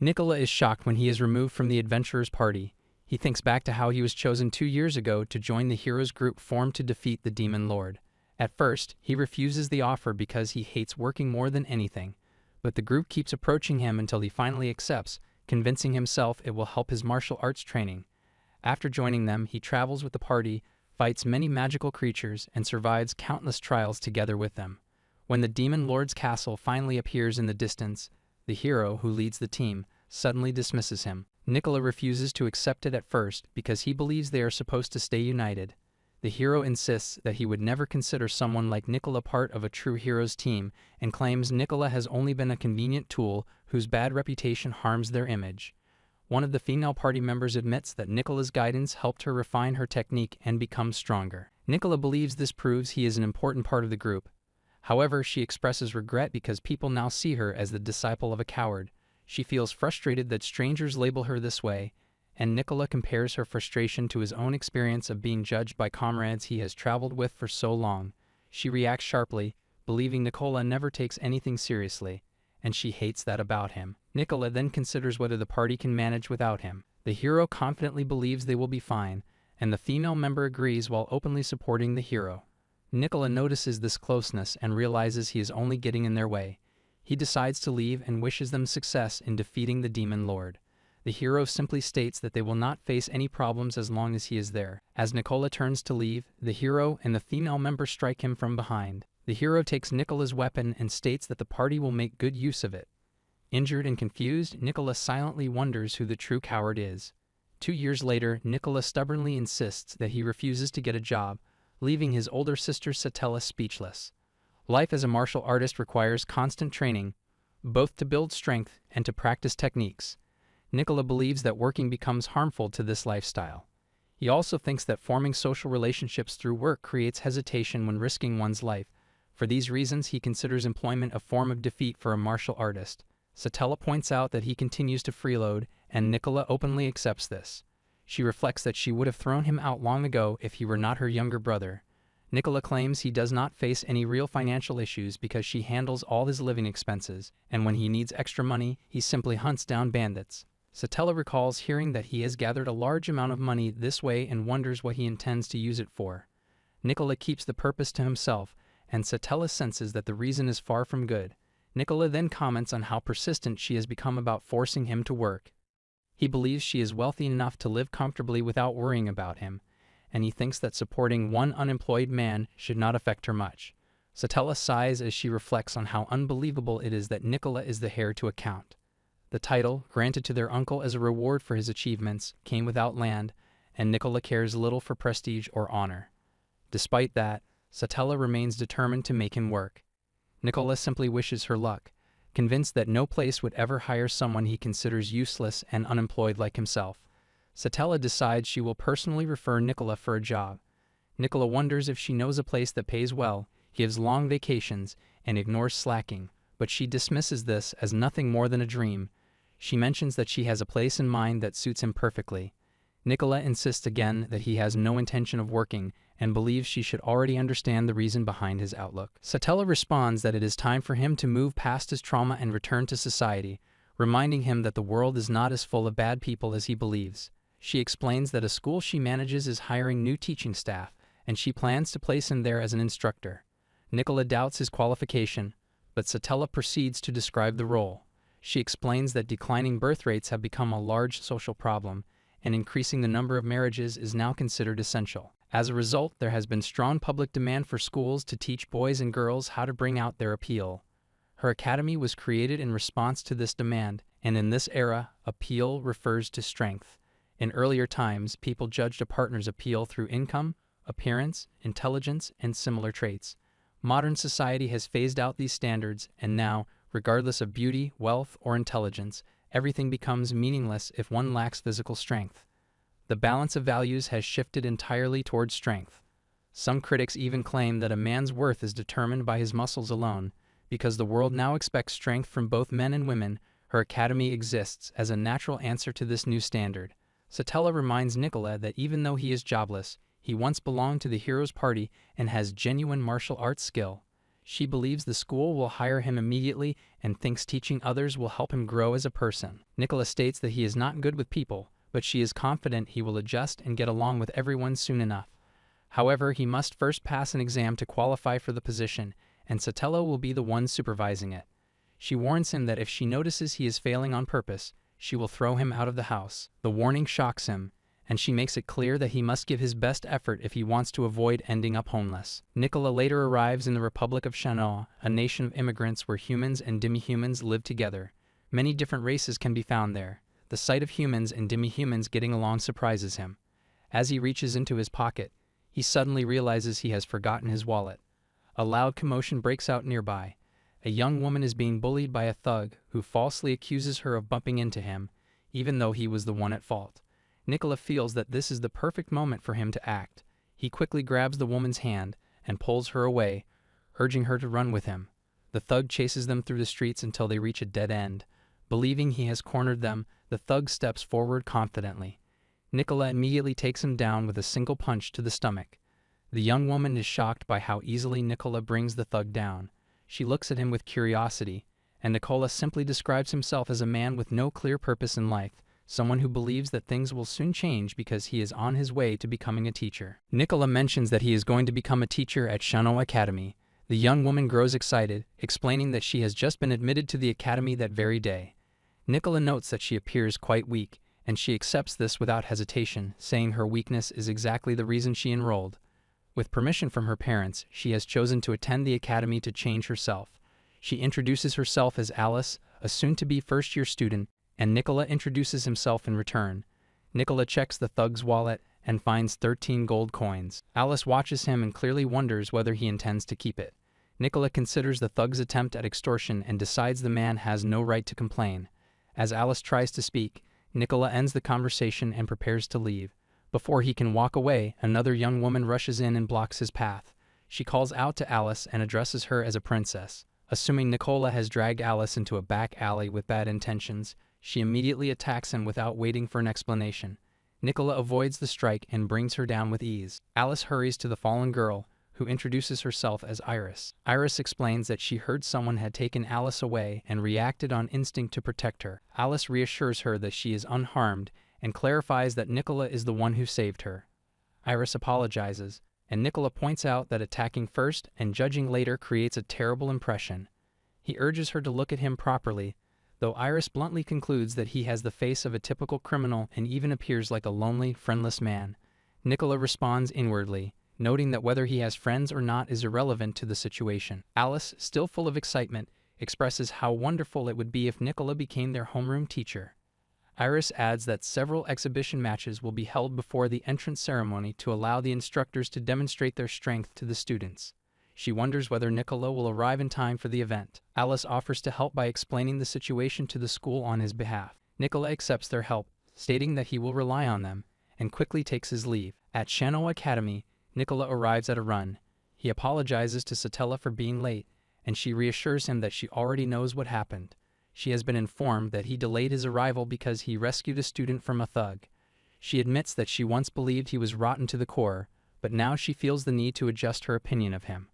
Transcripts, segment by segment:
Nicola is shocked when he is removed from the adventurers' party. He thinks back to how he was chosen 2 years ago to join the heroes group formed to defeat the Demon Lord. At first, he refuses the offer because he hates working more than anything, but the group keeps approaching him until he finally accepts, convincing himself it will help his martial arts training. After joining them, he travels with the party, fights many magical creatures, and survives countless trials together with them. When the Demon Lord's castle finally appears in the distance, the hero who leads the team suddenly dismisses him. Nicola refuses to accept it at first because he believes they are supposed to stay united. The hero insists that he would never consider someone like Nicola part of a true hero's team and claims Nicola has only been a convenient tool whose bad reputation harms their image. One of the female party members admits that Nicola's guidance helped her refine her technique and become stronger. Nicola believes this proves he is an important part of the group. However, she expresses regret because people now see her as the disciple of a coward. She feels frustrated that strangers label her this way, and Nicola compares her frustration to his own experience of being judged by comrades he has traveled with for so long. She reacts sharply, believing Nicola never takes anything seriously, and she hates that about him. Nicola then considers whether the party can manage without him. The hero confidently believes they will be fine, and the female member agrees while openly supporting the hero. Nicola notices this closeness and realizes he is only getting in their way. He decides to leave and wishes them success in defeating the Demon Lord. The hero simply states that they will not face any problems as long as he is there. As Nicola turns to leave, the hero and the female member strike him from behind. The hero takes Nicola's weapon and states that the party will make good use of it. Injured and confused, Nicola silently wonders who the true coward is. 2 years later, Nicola stubbornly insists that he refuses to get a job, leaving his older sister Satella speechless. Life as a martial artist requires constant training, both to build strength and to practice techniques. Nicola believes that working becomes harmful to this lifestyle. He also thinks that forming social relationships through work creates hesitation when risking one's life. For these reasons, he considers employment a form of defeat for a martial artist. Satella points out that he continues to freeload, and Nicola openly accepts this. She reflects that she would have thrown him out long ago if he were not her younger brother. Nicola claims he does not face any real financial issues because she handles all his living expenses, and when he needs extra money, he simply hunts down bandits. Satella recalls hearing that he has gathered a large amount of money this way and wonders what he intends to use it for. Nicola keeps the purpose to himself, and Satella senses that the reason is far from good. Nicola then comments on how persistent she has become about forcing him to work. He believes she is wealthy enough to live comfortably without worrying about him, and he thinks that supporting one unemployed man should not affect her much. Satella sighs as she reflects on how unbelievable it is that Nicola is the heir to a count. The title, granted to their uncle as a reward for his achievements, came without land, and Nicola cares little for prestige or honor. Despite that, Satella remains determined to make him work. Nicola simply wishes her luck, convinced that no place would ever hire someone he considers useless and unemployed like himself. Satella decides she will personally refer Nicola for a job. Nicola wonders if she knows a place that pays well, gives long vacations, and ignores slacking, but she dismisses this as nothing more than a dream. She mentions that she has a place in mind that suits him perfectly. Nicola insists again that he has no intention of working and believes she should already understand the reason behind his outlook. Satella responds that it is time for him to move past his trauma and return to society, reminding him that the world is not as full of bad people as he believes. She explains that a school she manages is hiring new teaching staff, and she plans to place him there as an instructor. Nicola doubts his qualification, but Satella proceeds to describe the role. She explains that declining birth rates have become a large social problem, and increasing the number of marriages is now considered essential. As a result, there has been strong public demand for schools to teach boys and girls how to bring out their appeal. Her academy was created in response to this demand, and in this era, appeal refers to strength. In earlier times, people judged a partner's appeal through income, appearance, intelligence, and similar traits. Modern society has phased out these standards, and now, regardless of beauty, wealth, or intelligence, everything becomes meaningless if one lacks physical strength. The balance of values has shifted entirely towards strength. Some critics even claim that a man's worth is determined by his muscles alone. Because the world now expects strength from both men and women, her academy exists as a natural answer to this new standard. Satella reminds Nicola that even though he is jobless, he once belonged to the hero's party and has genuine martial arts skill. She believes the school will hire him immediately and thinks teaching others will help him grow as a person. Nicola states that he is not good with people, but she is confident he will adjust and get along with everyone soon enough. However, he must first pass an exam to qualify for the position, and Sotelo will be the one supervising it. She warns him that if she notices he is failing on purpose, she will throw him out of the house. The warning shocks him, and she makes it clear that he must give his best effort if he wants to avoid ending up homeless. Nicola later arrives in the Republic of Shanoa, a nation of immigrants where humans and demi-humans live together. Many different races can be found there. The sight of humans and demi-humans getting along surprises him. As he reaches into his pocket, he suddenly realizes he has forgotten his wallet. A loud commotion breaks out nearby. A young woman is being bullied by a thug who falsely accuses her of bumping into him, even though he was the one at fault. Nicola feels that this is the perfect moment for him to act. He quickly grabs the woman's hand and pulls her away, urging her to run with him. The thug chases them through the streets until they reach a dead end. Believing he has cornered them, the thug steps forward confidently. Nicola immediately takes him down with a single punch to the stomach. The young woman is shocked by how easily Nicola brings the thug down. She looks at him with curiosity, and Nicola simply describes himself as a man with no clear purpose in life, someone who believes that things will soon change because he is on his way to becoming a teacher. Nicola mentions that he is going to become a teacher at Shano Academy. The young woman grows excited, explaining that she has just been admitted to the academy that very day. Nicola notes that she appears quite weak, and she accepts this without hesitation, saying her weakness is exactly the reason she enrolled. With permission from her parents, she has chosen to attend the academy to change herself. She introduces herself as Alice, a soon-to-be first-year student, and Nicola introduces himself in return. Nicola checks the thug's wallet and finds 13 gold coins. Alice watches him and clearly wonders whether he intends to keep it. Nicola considers the thug's attempt at extortion and decides the man has no right to complain. As Alice tries to speak, Nicola ends the conversation and prepares to leave. Before he can walk away, another young woman rushes in and blocks his path. She calls out to Alice and addresses her as a princess. Assuming Nicola has dragged Alice into a back alley with bad intentions, she immediately attacks him without waiting for an explanation. Nicola avoids the strike and brings her down with ease. Alice hurries to the fallen girl, who introduces herself as Iris. Iris explains that she heard someone had taken Alice away and reacted on instinct to protect her. Alice reassures her that she is unharmed and clarifies that Nicola is the one who saved her. Iris apologizes, and Nicola points out that attacking first and judging later creates a terrible impression. He urges her to look at him properly, though Iris bluntly concludes that he has the face of a typical criminal and even appears like a lonely, friendless man. Nicola responds inwardly, noting that whether he has friends or not is irrelevant to the situation. Alice, still full of excitement, expresses how wonderful it would be if Nicola became their homeroom teacher. Iris adds that several exhibition matches will be held before the entrance ceremony to allow the instructors to demonstrate their strength to the students. She wonders whether Nicola will arrive in time for the event. Alice offers to help by explaining the situation to the school on his behalf. Nicola accepts their help, stating that he will rely on them, and quickly takes his leave. At Shano Academy, Nicola arrives at a run. He apologizes to Sotelo for being late, and she reassures him that she already knows what happened. She has been informed that he delayed his arrival because he rescued a student from a thug. She admits that she once believed he was rotten to the core, but now she feels the need to adjust her opinion of him.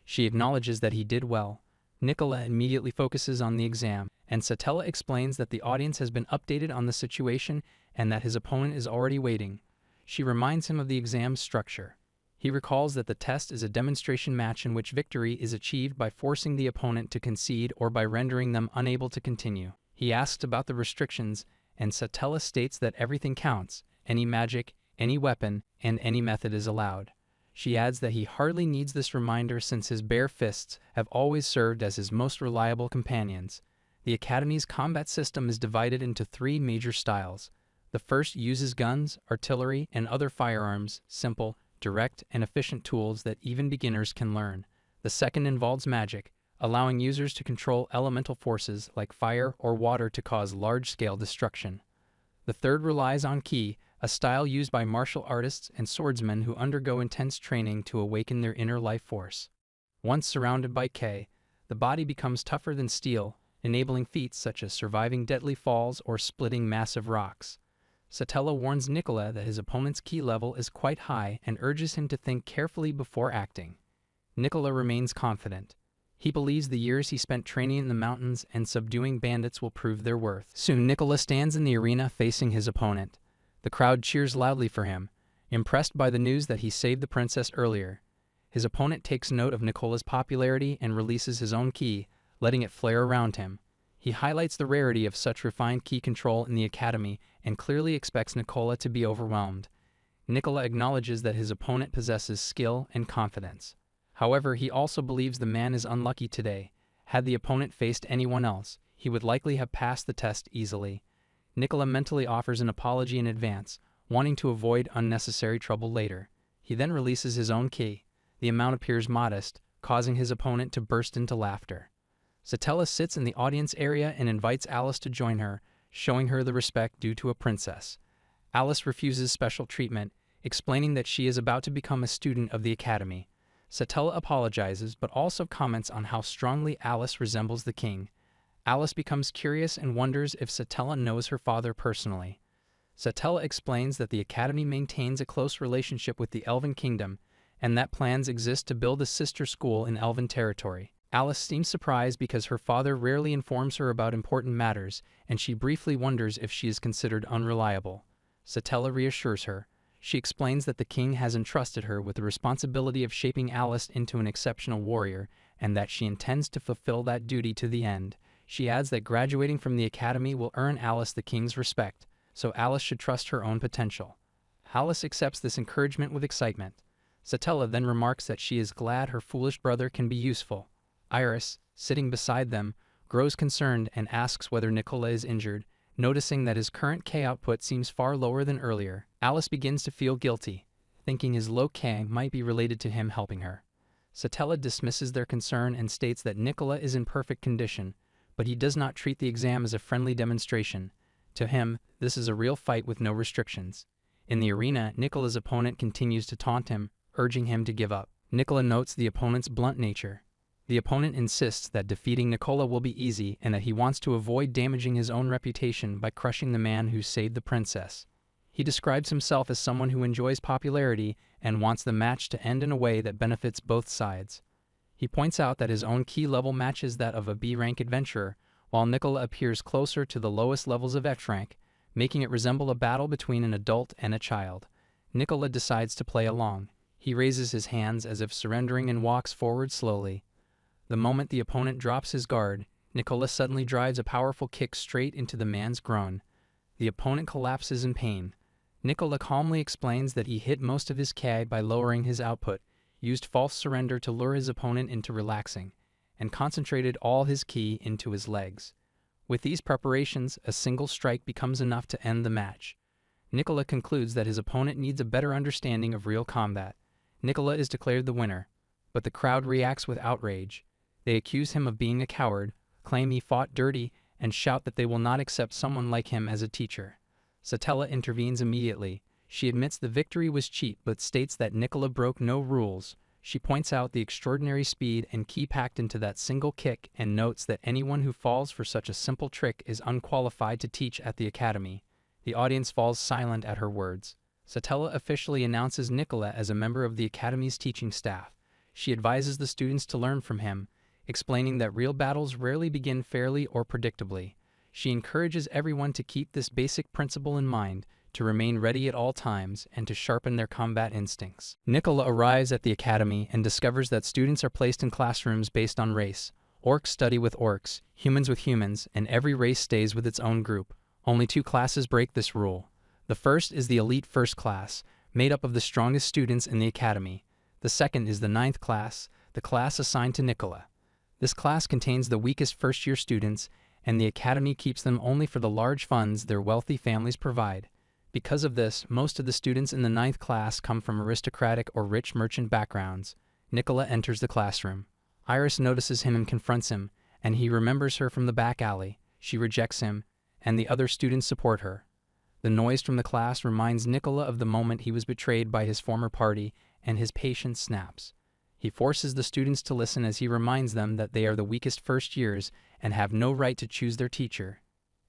She acknowledges that he did well. Nicola immediately focuses on the exam, and Sotelo explains that the audience has been updated on the situation and that his opponent is already waiting. She reminds him of the exam's structure. He recalls that the test is a demonstration match in which victory is achieved by forcing the opponent to concede or by rendering them unable to continue. He asks about the restrictions, and Sotelo states that everything counts. Any magic, any weapon, and any method is allowed. She adds that he hardly needs this reminder since his bare fists have always served as his most reliable companions. The Academy's combat system is divided into 3 major styles. The first uses guns, artillery, and other firearms, simple, direct, and efficient tools that even beginners can learn. The second involves magic, allowing users to control elemental forces like fire or water to cause large-scale destruction. The third relies on ki, a style used by martial artists and swordsmen who undergo intense training to awaken their inner life force. Once surrounded by ki, the body becomes tougher than steel, enabling feats such as surviving deadly falls or splitting massive rocks. Sotelo warns Nicola that his opponent's ki level is quite high and urges him to think carefully before acting. Nicola remains confident. He believes the years he spent training in the mountains and subduing bandits will prove their worth. Soon, Nicola stands in the arena facing his opponent. The crowd cheers loudly for him, impressed by the news that he saved the princess earlier. His opponent takes note of Nicola's popularity and releases his own ki, letting it flare around him. He highlights the rarity of such refined ki control in the academy and clearly expects Nicola to be overwhelmed. Nicola acknowledges that his opponent possesses skill and confidence. However, he also believes the man is unlucky today. Had the opponent faced anyone else, he would likely have passed the test easily. Nicola mentally offers an apology in advance, wanting to avoid unnecessary trouble later. He then releases his own ki. The amount appears modest, causing his opponent to burst into laughter. Satella sits in the audience area and invites Alice to join her, showing her the respect due to a princess. Alice refuses special treatment, explaining that she is about to become a student of the academy. Satella apologizes but also comments on how strongly Alice resembles the king. Alice becomes curious and wonders if Satella knows her father personally. Satella explains that the academy maintains a close relationship with the Elven Kingdom and that plans exist to build a sister school in Elven territory. Alice seems surprised because her father rarely informs her about important matters, and she briefly wonders if she is considered unreliable. Satella reassures her. She explains that the king has entrusted her with the responsibility of shaping Alice into an exceptional warrior, and that she intends to fulfill that duty to the end. She adds that graduating from the academy will earn Alice the king's respect, so Alice should trust her own potential. Alice accepts this encouragement with excitement. Satella then remarks that she is glad her foolish brother can be useful. Iris, sitting beside them, grows concerned and asks whether Nicola is injured, noticing that his current K output seems far lower than earlier. Alice begins to feel guilty, thinking his low K might be related to him helping her. Satella dismisses their concern and states that Nicola is in perfect condition, but he does not treat the exam as a friendly demonstration. To him, this is a real fight with no restrictions. In the arena, Nicola's opponent continues to taunt him, urging him to give up. Nicola notes the opponent's blunt nature. The opponent insists that defeating Nicola will be easy and that he wants to avoid damaging his own reputation by crushing the man who saved the princess. He describes himself as someone who enjoys popularity and wants the match to end in a way that benefits both sides. He points out that his own ki level matches that of a B-rank adventurer, while Nicola appears closer to the lowest levels of F rank, making it resemble a battle between an adult and a child. Nicola decides to play along. He raises his hands as if surrendering and walks forward slowly. The moment the opponent drops his guard, Nicola suddenly drives a powerful kick straight into the man's groin. The opponent collapses in pain. Nicola calmly explains that he hit most of his ki by lowering his output, used false surrender to lure his opponent into relaxing, and concentrated all his ki into his legs. With these preparations, a single strike becomes enough to end the match. Nicola concludes that his opponent needs a better understanding of real combat. Nicola is declared the winner, but the crowd reacts with outrage. They accuse him of being a coward, claim he fought dirty, and shout that they will not accept someone like him as a teacher. Satella intervenes immediately. She admits the victory was cheap but states that Nicola broke no rules. She points out the extraordinary speed and ki packed into that single kick and notes that anyone who falls for such a simple trick is unqualified to teach at the academy. The audience falls silent at her words. Satella officially announces Nicola as a member of the academy's teaching staff. She advises the students to learn from him, explaining that real battles rarely begin fairly or predictably. She encourages everyone to keep this basic principle in mind, to remain ready at all times, and to sharpen their combat instincts. Nicola arrives at the academy and discovers that students are placed in classrooms based on race. Orcs study with orcs, humans with humans, and every race stays with its own group. Only 2 classes break this rule. The first is the elite first class, made up of the strongest students in the academy. The second is the 9th class, the class assigned to Nicola. This class contains the weakest first-year students, and the academy keeps them only for the large funds their wealthy families provide. Because of this, most of the students in the 9th class come from aristocratic or rich merchant backgrounds. Nicola enters the classroom. Iris notices him and confronts him, and he remembers her from the back alley. She rejects him, and the other students support her. The noise from the class reminds Nicola of the moment he was betrayed by his former party, and his patience snaps. He forces the students to listen as he reminds them that they are the weakest first years and have no right to choose their teacher.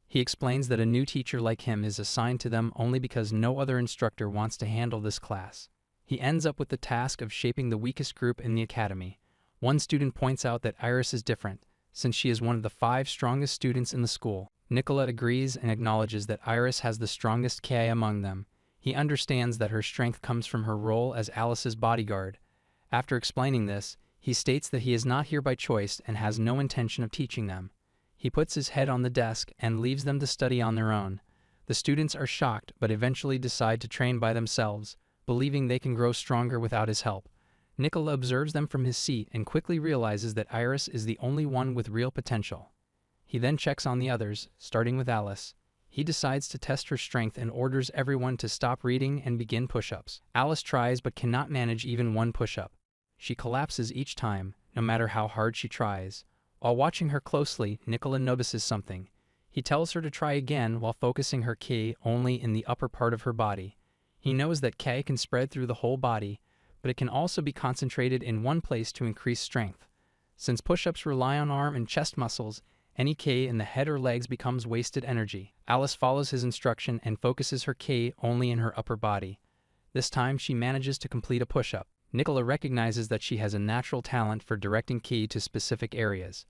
He explains that a new teacher like him is assigned to them only because no other instructor wants to handle this class. He ends up with the task of shaping the weakest group in the academy. One student points out that Iris is different, since she is one of the 5 strongest students in the school. Nicola agrees and acknowledges that Iris has the strongest Ki among them. He understands that her strength comes from her role as Alice's bodyguard. After explaining this, he states that he is not here by choice and has no intention of teaching them. He puts his head on the desk and leaves them to study on their own. The students are shocked but eventually decide to train by themselves, believing they can grow stronger without his help. Nicola observes them from his seat and quickly realizes that Iris is the only one with real potential. He then checks on the others, starting with Alice. He decides to test her strength and orders everyone to stop reading and begin push-ups. Alice tries but cannot manage even one push-up. She collapses each time, no matter how hard she tries. While watching her closely, Nicola notices something. He tells her to try again while focusing her Ki only in the upper part of her body. He knows that Ki can spread through the whole body, but it can also be concentrated in one place to increase strength. Since push-ups rely on arm and chest muscles, any Ki in the head or legs becomes wasted energy. Alice follows his instruction and focuses her Ki only in her upper body. This time she manages to complete a push-up. Nicola recognizes that she has a natural talent for directing Ki to specific areas.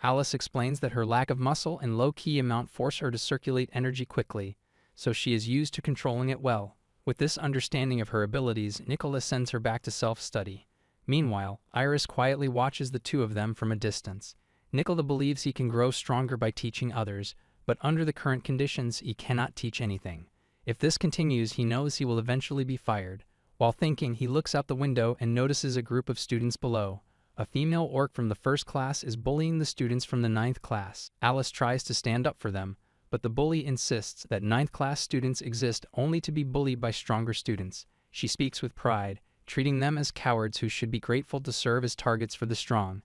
Alice explains that her lack of muscle and low Ki amount force her to circulate energy quickly, so she is used to controlling it well. With this understanding of her abilities, Nicola sends her back to self-study. Meanwhile, Iris quietly watches the two of them from a distance. Nicola believes he can grow stronger by teaching others, but under the current conditions, he cannot teach anything. If this continues, he knows he will eventually be fired. While thinking, he looks out the window and notices a group of students below. A female orc from the 1st class is bullying the students from the 9th class. Alice tries to stand up for them, but the bully insists that 9th class students exist only to be bullied by stronger students. She speaks with pride, treating them as cowards who should be grateful to serve as targets for the strong.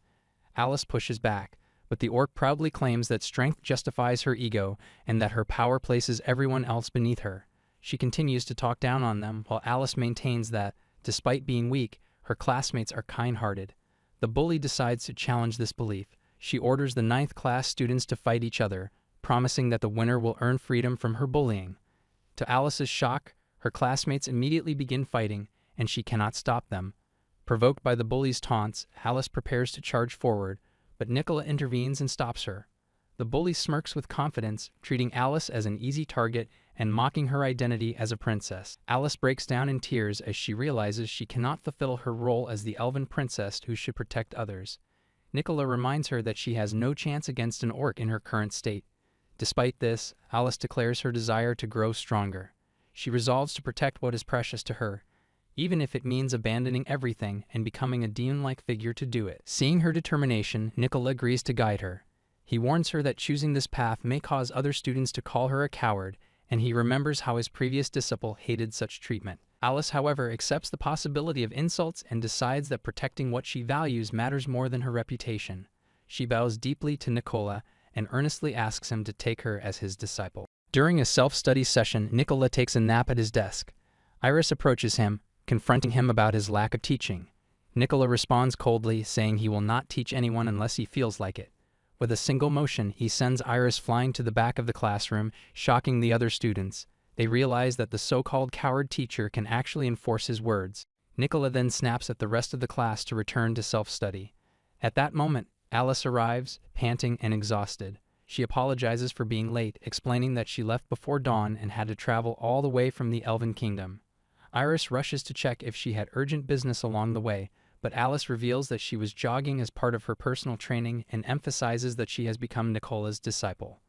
Alice pushes back, but the orc proudly claims that strength justifies her ego and that her power places everyone else beneath her. She continues to talk down on them, while Alice maintains that, despite being weak, her classmates are kind-hearted. The bully decides to challenge this belief. She orders the 9th class students to fight each other, promising that the winner will earn freedom from her bullying. To Alice's shock, her classmates immediately begin fighting, and she cannot stop them. Provoked by the bully's taunts, Alice prepares to charge forward, but Nicola intervenes and stops her. The bully smirks with confidence, treating Alice as an easy target and mocking her identity as a princess. Alice breaks down in tears as she realizes she cannot fulfill her role as the elven princess who should protect others. Nicola reminds her that she has no chance against an orc in her current state. Despite this, Alice declares her desire to grow stronger. She resolves to protect what is precious to her, even if it means abandoning everything and becoming a demon-like figure to do it. Seeing her determination, Nicola agrees to guide her. He warns her that choosing this path may cause other students to call her a coward, and he remembers how his previous disciple hated such treatment. Alice, however, accepts the possibility of insults and decides that protecting what she values matters more than her reputation. She bows deeply to Nicola and earnestly asks him to take her as his disciple. During a self-study session, Nicola takes a nap at his desk. Iris approaches him, confronting him about his lack of teaching. Nicola responds coldly, saying he will not teach anyone unless he feels like it. With a single motion, he sends Iris flying to the back of the classroom, shocking the other students. They realize that the so-called coward teacher can actually enforce his words. Nicola then snaps at the rest of the class to return to self-study. At that moment, Alice arrives, panting and exhausted. She apologizes for being late, explaining that she left before dawn and had to travel all the way from the Elven Kingdom. Iris rushes to check if she had urgent business along the way, but Alice reveals that she was jogging as part of her personal training and emphasizes that she has become Nicola's disciple.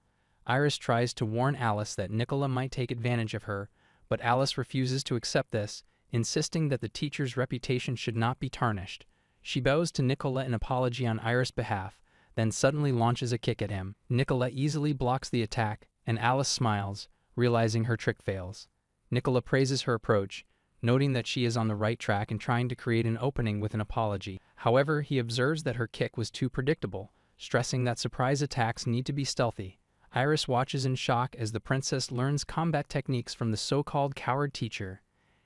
Iris tries to warn Alice that Nicola might take advantage of her, but Alice refuses to accept this, insisting that the teacher's reputation should not be tarnished. She bows to Nicola in apology on Iris' behalf, then suddenly launches a kick at him. Nicola easily blocks the attack, and Alice smiles, realizing her trick fails. Nicola praises her approach, noting that she is on the right track and trying to create an opening with an apology. However, he observes that her kick was too predictable, stressing that surprise attacks need to be stealthy. Iris watches in shock as the princess learns combat techniques from the so-called coward teacher.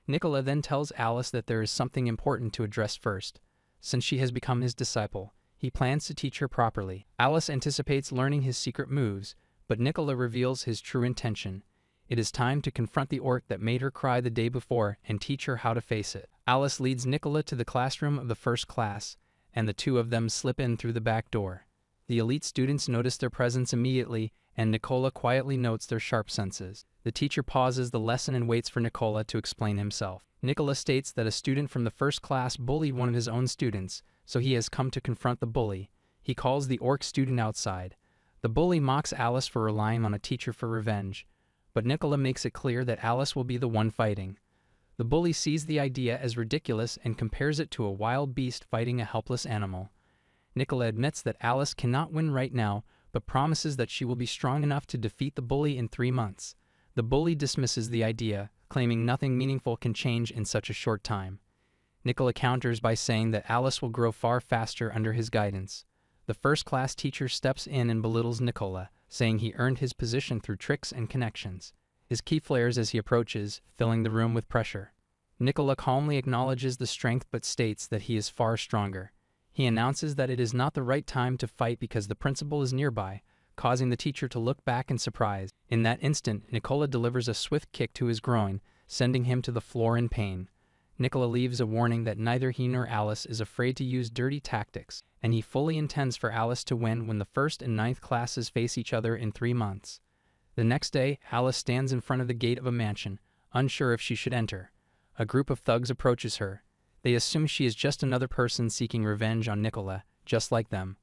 Nicola then tells Alice that there is something important to address first. Since she has become his disciple, he plans to teach her properly. Alice anticipates learning his secret moves, but Nicola reveals his true intention. It is time to confront the orc that made her cry the day before and teach her how to face it. Alice leads Nicola to the classroom of the 1st class, and the two of them slip in through the back door. The elite students notice their presence immediately, and Nicola quietly notes their sharp senses. The teacher pauses the lesson and waits for Nicola to explain himself. Nicola states that a student from the first class bullied one of his own students, so he has come to confront the bully. He calls the orc student outside. The bully mocks Alice for relying on a teacher for revenge, but Nicola makes it clear that Alice will be the one fighting. The bully sees the idea as ridiculous and compares it to a wild beast fighting a helpless animal. Nicola admits that Alice cannot win right now, but promises that she will be strong enough to defeat the bully in 3 months. The bully dismisses the idea, claiming nothing meaningful can change in such a short time. Nicola counters by saying that Alice will grow far faster under his guidance. The first-class teacher steps in and belittles Nicola, saying he earned his position through tricks and connections. His ki flares as he approaches, filling the room with pressure. Nicola calmly acknowledges the strength but states that he is far stronger. He announces that it is not the right time to fight because the principal is nearby, causing the teacher to look back in surprise. In that instant, Nicola delivers a swift kick to his groin, sending him to the floor in pain. Nicola leaves a warning that neither he nor Alice is afraid to use dirty tactics, and he fully intends for Alice to win when the 1st and 9th classes face each other in 3 months. The next day, Alice stands in front of the gate of a mansion, unsure if she should enter. A group of thugs approaches her. They assume she is just another person seeking revenge on Nicola, just like them.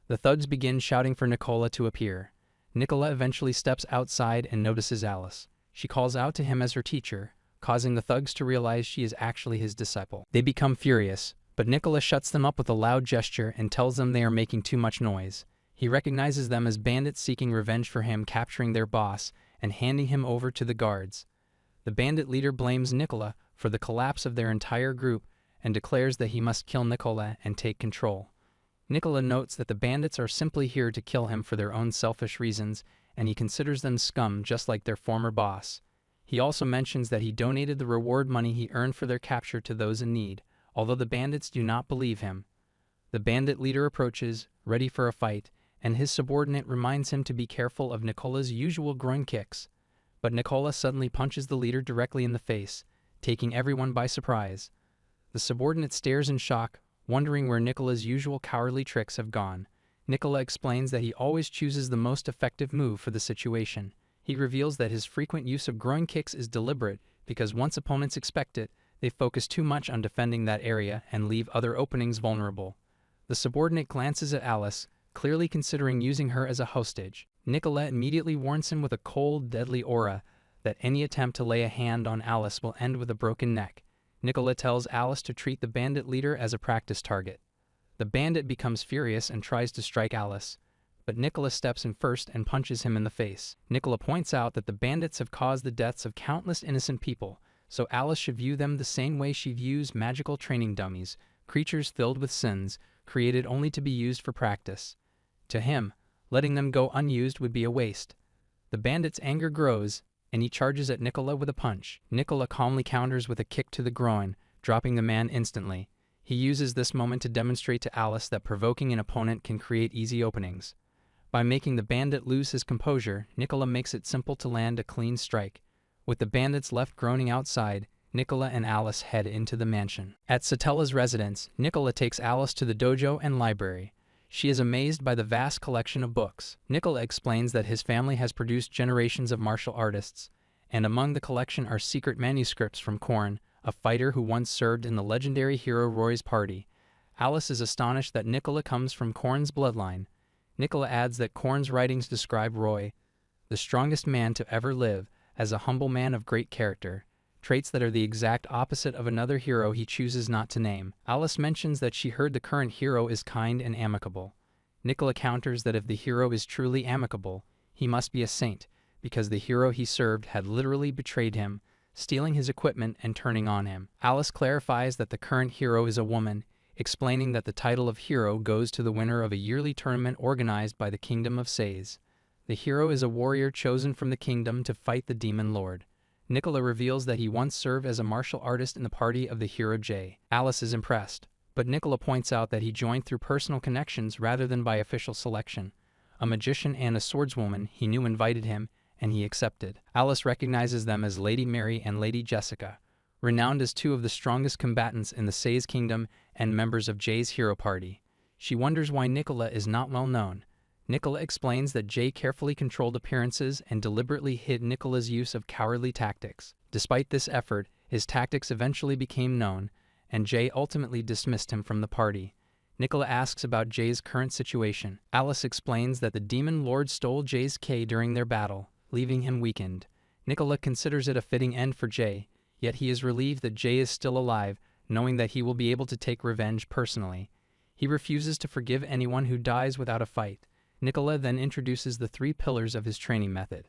The thugs begin shouting for Nicola to appear. Nicola eventually steps outside and notices Alice. She calls out to him as her teacher, causing the thugs to realize she is actually his disciple. They become furious, but Nicola shuts them up with a loud gesture and tells them they are making too much noise. He recognizes them as bandits seeking revenge for him capturing their boss and handing him over to the guards. The bandit leader blames Nicola for the collapse of their entire group and declares that he must kill Nicola and take control. Nicola notes that the bandits are simply here to kill him for their own selfish reasons, and he considers them scum just like their former boss. He also mentions that he donated the reward money he earned for their capture to those in need, although the bandits do not believe him. The bandit leader approaches, ready for a fight, and his subordinate reminds him to be careful of Nicola's usual groin kicks. But Nicola suddenly punches the leader directly in the face, taking everyone by surprise. The subordinate stares in shock, wondering where Nicola's usual cowardly tricks have gone. Nicola explains that he always chooses the most effective move for the situation. He reveals that his frequent use of groin kicks is deliberate because once opponents expect it, they focus too much on defending that area and leave other openings vulnerable. The subordinate glances at Alice, clearly considering using her as a hostage. Nicola immediately warns him with a cold, deadly aura that any attempt to lay a hand on Alice will end with a broken neck. Nicola tells Alice to treat the bandit leader as a practice target. The bandit becomes furious and tries to strike Alice, but Nicola steps in first and punches him in the face. Nicola points out that the bandits have caused the deaths of countless innocent people, so Alice should view them the same way she views magical training dummies, creatures filled with sins, created only to be used for practice. To him, letting them go unused would be a waste. The bandit's anger grows, and he charges at Nicola with a punch. Nicola calmly counters with a kick to the groin, dropping the man instantly. He uses this moment to demonstrate to Alice that provoking an opponent can create easy openings. By making the bandit lose his composure, Nicola makes it simple to land a clean strike. With the bandits left groaning outside, Nicola and Alice head into the mansion. At Satella's residence, Nicola takes Alice to the dojo and library. She is amazed by the vast collection of books. Nicola explains that his family has produced generations of martial artists, and among the collection are secret manuscripts from Korn, a fighter who once served in the legendary hero Roy's party. Alice is astonished that Nicola comes from Korn's bloodline. Nicola adds that Korn's writings describe Roy, the strongest man to ever live, as a humble man of great character, traits that are the exact opposite of another hero he chooses not to name. Alice mentions that she heard the current hero is kind and amicable. Nicola counters that if the hero is truly amicable, he must be a saint, because the hero he served had literally betrayed him, stealing his equipment and turning on him. Alice clarifies that the current hero is a woman, explaining that the title of hero goes to the winner of a yearly tournament organized by the Kingdom of Sais. The hero is a warrior chosen from the kingdom to fight the demon lord. Nicola reveals that he once served as a martial artist in the party of the hero Jay. Alice is impressed, but Nicola points out that he joined through personal connections rather than by official selection. A magician and a swordswoman he knew invited him, and he accepted. Alice recognizes them as Lady Mary and Lady Jessica, renowned as two of the strongest combatants in the Sais Kingdom and members of Jay's hero party. She wonders why Nicola is not well known. Nicola explains that Jay carefully controlled appearances and deliberately hid Nicola's use of cowardly tactics. Despite this effort, his tactics eventually became known, and Jay ultimately dismissed him from the party. Nicola asks about Jay's current situation. Alice explains that the Demon Lord stole Jay's K during their battle, leaving him weakened. Nicola considers it a fitting end for Jay, yet he is relieved that Jay is still alive, knowing that he will be able to take revenge personally. He refuses to forgive anyone who dies without a fight. Nicola then introduces the 3 pillars of his training method.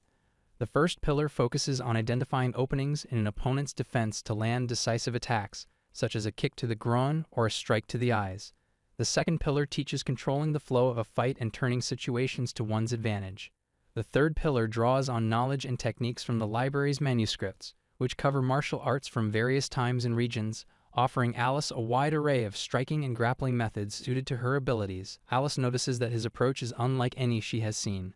The first pillar focuses on identifying openings in an opponent's defense to land decisive attacks, such as a kick to the groin or a strike to the eyes. The second pillar teaches controlling the flow of a fight and turning situations to one's advantage. The third pillar draws on knowledge and techniques from the library's manuscripts, which cover martial arts from various times and regions, offering Alice a wide array of striking and grappling methods suited to her abilities. Alice notices that his approach is unlike any she has seen.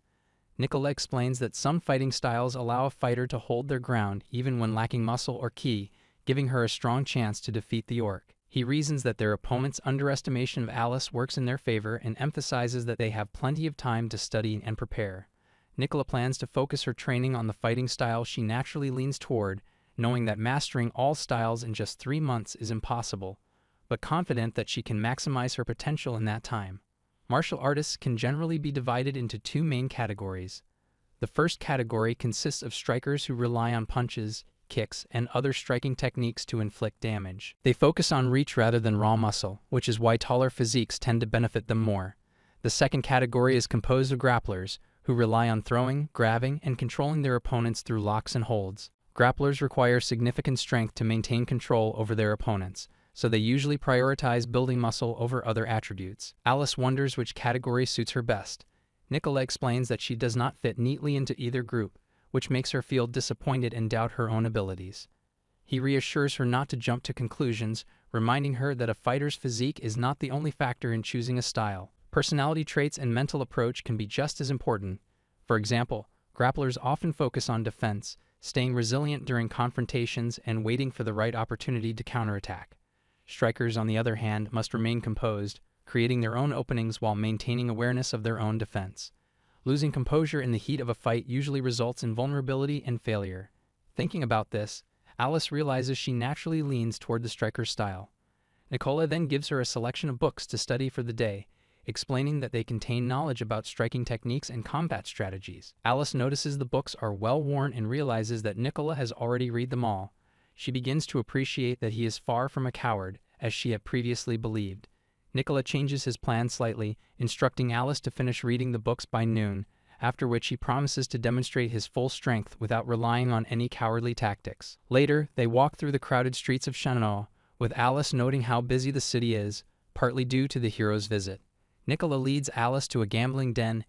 Nicola explains that some fighting styles allow a fighter to hold their ground even when lacking muscle or ki, giving her a strong chance to defeat the orc. He reasons that their opponent's underestimation of Alice works in their favor and emphasizes that they have plenty of time to study and prepare. Nicola plans to focus her training on the fighting style she naturally leans toward, knowing that mastering all styles in just 3 months is impossible, but confident that she can maximize her potential in that time. Martial artists can generally be divided into 2 main categories. The first category consists of strikers who rely on punches, kicks, and other striking techniques to inflict damage. They focus on reach rather than raw muscle, which is why taller physiques tend to benefit them more. The second category is composed of grapplers, who rely on throwing, grabbing, and controlling their opponents through locks and holds. Grapplers require significant strength to maintain control over their opponents, so they usually prioritize building muscle over other attributes. Alice wonders which category suits her best. Nicola explains that she does not fit neatly into either group, which makes her feel disappointed and doubt her own abilities. He reassures her not to jump to conclusions, reminding her that a fighter's physique is not the only factor in choosing a style. Personality traits and mental approach can be just as important. For example, grapplers often focus on defense, staying resilient during confrontations and waiting for the right opportunity to counterattack. Strikers, on the other hand, must remain composed, creating their own openings while maintaining awareness of their own defense. Losing composure in the heat of a fight usually results in vulnerability and failure. Thinking about this, Alice realizes she naturally leans toward the striker's style. Nicola then gives her a selection of books to study for the day, explaining that they contain knowledge about striking techniques and combat strategies. Alice notices the books are well worn and realizes that Nicola has already read them all. She begins to appreciate that he is far from a coward, as she had previously believed. Nicola changes his plan slightly, instructing Alice to finish reading the books by noon, after which he promises to demonstrate his full strength without relying on any cowardly tactics. Later, they walk through the crowded streets of Shannon, with Alice noting how busy the city is, partly due to the hero's visit. Nicola leads Alice to a gambling den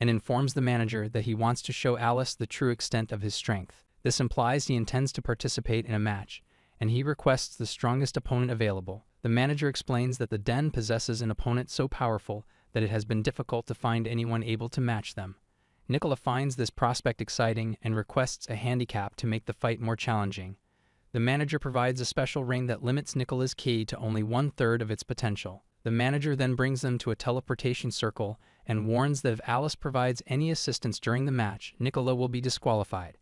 and informs the manager that he wants to show Alice the true extent of his strength. This implies he intends to participate in a match, and he requests the strongest opponent available. The manager explains that the den possesses an opponent so powerful that it has been difficult to find anyone able to match them. Nicola finds this prospect exciting and requests a handicap to make the fight more challenging. The manager provides a special ring that limits Nicola's ki to only 1/3 of its potential. The manager then brings them to a teleportation circle and warns that if Alice provides any assistance during the match, Nicola will be disqualified.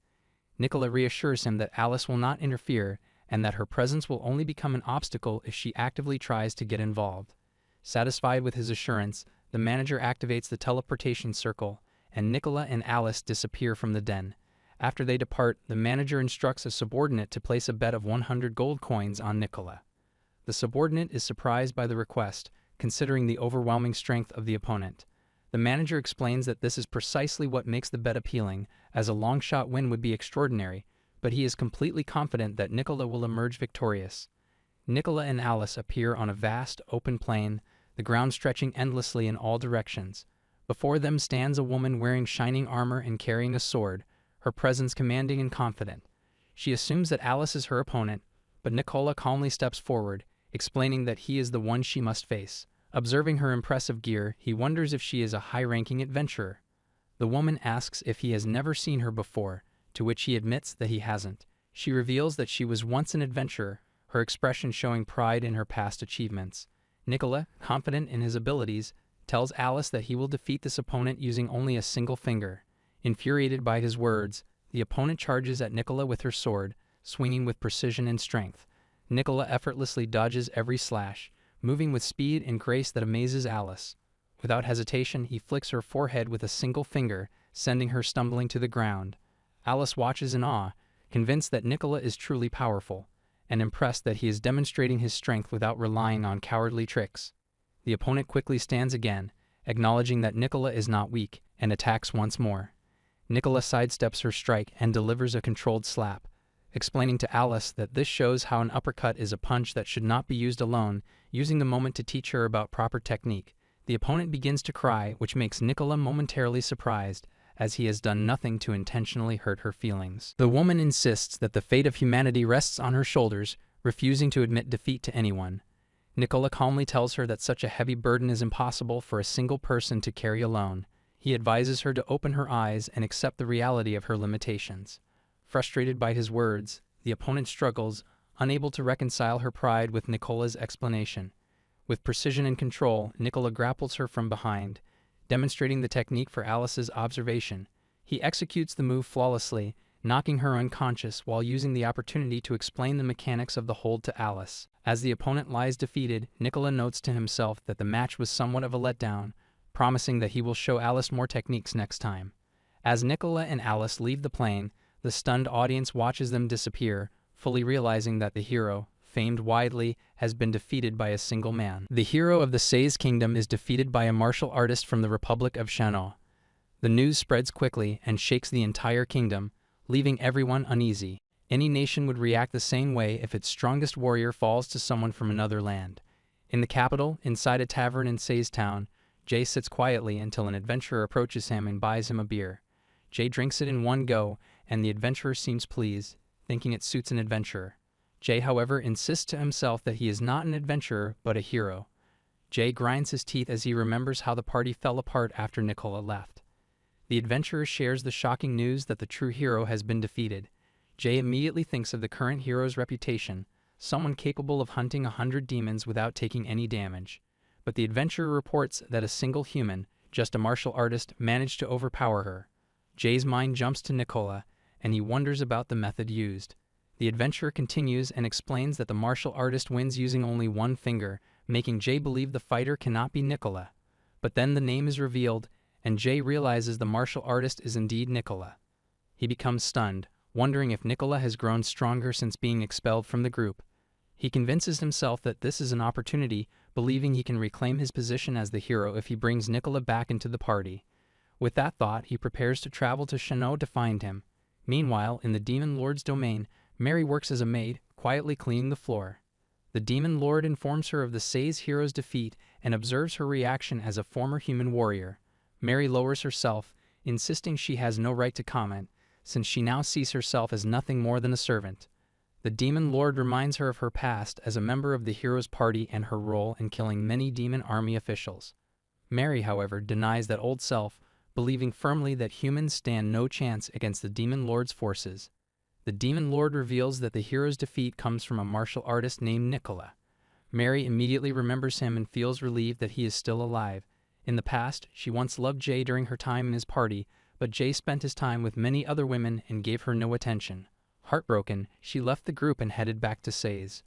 Nicola reassures him that Alice will not interfere and that her presence will only become an obstacle if she actively tries to get involved. Satisfied with his assurance, the manager activates the teleportation circle, and Nicola and Alice disappear from the den. After they depart, the manager instructs a subordinate to place a bet of 100 gold coins on Nicola. The subordinate is surprised by the request, considering the overwhelming strength of the opponent. The manager explains that this is precisely what makes the bet appealing, as a long-shot win would be extraordinary, but he is completely confident that Nicola will emerge victorious. Nicola and Alice appear on a vast, open plain, the ground stretching endlessly in all directions. Before them stands a woman wearing shining armor and carrying a sword, her presence commanding and confident. She assumes that Alice is her opponent, but Nicola calmly steps forward, explaining that he is the one she must face. Observing her impressive gear, he wonders if she is a high-ranking adventurer. The woman asks if he has never seen her before, to which he admits that he hasn't. She reveals that she was once an adventurer, her expression showing pride in her past achievements. Nicola, confident in his abilities, tells Alice that he will defeat this opponent using only a single finger. Infuriated by his words, the opponent charges at Nicola with her sword, swinging with precision and strength. Nicola effortlessly dodges every slash, moving with speed and grace that amazes Alice. Without hesitation, he flicks her forehead with a single finger, sending her stumbling to the ground. Alice watches in awe, convinced that Nicola is truly powerful, and impressed that he is demonstrating his strength without relying on cowardly tricks. The opponent quickly stands again, acknowledging that Nicola is not weak, and attacks once more. Nicola sidesteps her strike and delivers a controlled slap, explaining to Alice that this shows how an uppercut is a punch that should not be used alone, using the moment to teach her about proper technique. The opponent begins to cry, which makes Nicola momentarily surprised, as he has done nothing to intentionally hurt her feelings. The woman insists that the fate of humanity rests on her shoulders, refusing to admit defeat to anyone. Nicola calmly tells her that such a heavy burden is impossible for a single person to carry alone. He advises her to open her eyes and accept the reality of her limitations. Frustrated by his words, the opponent struggles, unable to reconcile her pride with Nicola's explanation. With precision and control, Nicola grapples her from behind, demonstrating the technique for Alice's observation. He executes the move flawlessly, knocking her unconscious while using the opportunity to explain the mechanics of the hold to Alice. As the opponent lies defeated, Nicola notes to himself that the match was somewhat of a letdown, promising that he will show Alice more techniques next time. As Nicola and Alice leave the plane, the stunned audience watches them disappear, fully realizing that the hero, famed widely, has been defeated by a single man. The hero of the Sais Kingdom is defeated by a martial artist from the Republic of Shannon. The news spreads quickly and shakes the entire kingdom, leaving everyone uneasy. Any nation would react the same way if its strongest warrior falls to someone from another land. In the capital, inside a tavern in Sais Town, Jay sits quietly until an adventurer approaches him and buys him a beer. Jay drinks it in one go, and the adventurer seems pleased, thinking it suits an adventurer. Jay, however, insists to himself that he is not an adventurer, but a hero. Jay grinds his teeth as he remembers how the party fell apart after Nicola left. The adventurer shares the shocking news that the true hero has been defeated. Jay immediately thinks of the current hero's reputation, someone capable of hunting 100 demons without taking any damage. But the adventurer reports that a single human, just a martial artist, managed to overpower her. Jay's mind jumps to Nicola, and he wonders about the method used. The adventurer continues and explains that the martial artist wins using only one finger, making Jay believe the fighter cannot be Nicola. But then the name is revealed, and Jay realizes the martial artist is indeed Nicola. He becomes stunned, wondering if Nicola has grown stronger since being expelled from the group. He convinces himself that this is an opportunity, believing he can reclaim his position as the hero if he brings Nicola back into the party. With that thought, he prepares to travel to Shannon to find him. Meanwhile, in the Demon Lord's domain, Mary works as a maid, quietly cleaning the floor. The Demon Lord informs her of the Sais hero's defeat and observes her reaction as a former human warrior. Mary lowers herself, insisting she has no right to comment, since she now sees herself as nothing more than a servant. The Demon Lord reminds her of her past as a member of the hero's party and her role in killing many demon army officials. Mary, however, denies that old self, believing firmly that humans stand no chance against the Demon Lord's forces. The Demon Lord reveals that the hero's defeat comes from a martial artist named Nicola. Mary immediately remembers him and feels relieved that he is still alive. In the past, she once loved Jay during her time in his party, but Jay spent his time with many other women and gave her no attention. Heartbroken, she left the group and headed back to Sais.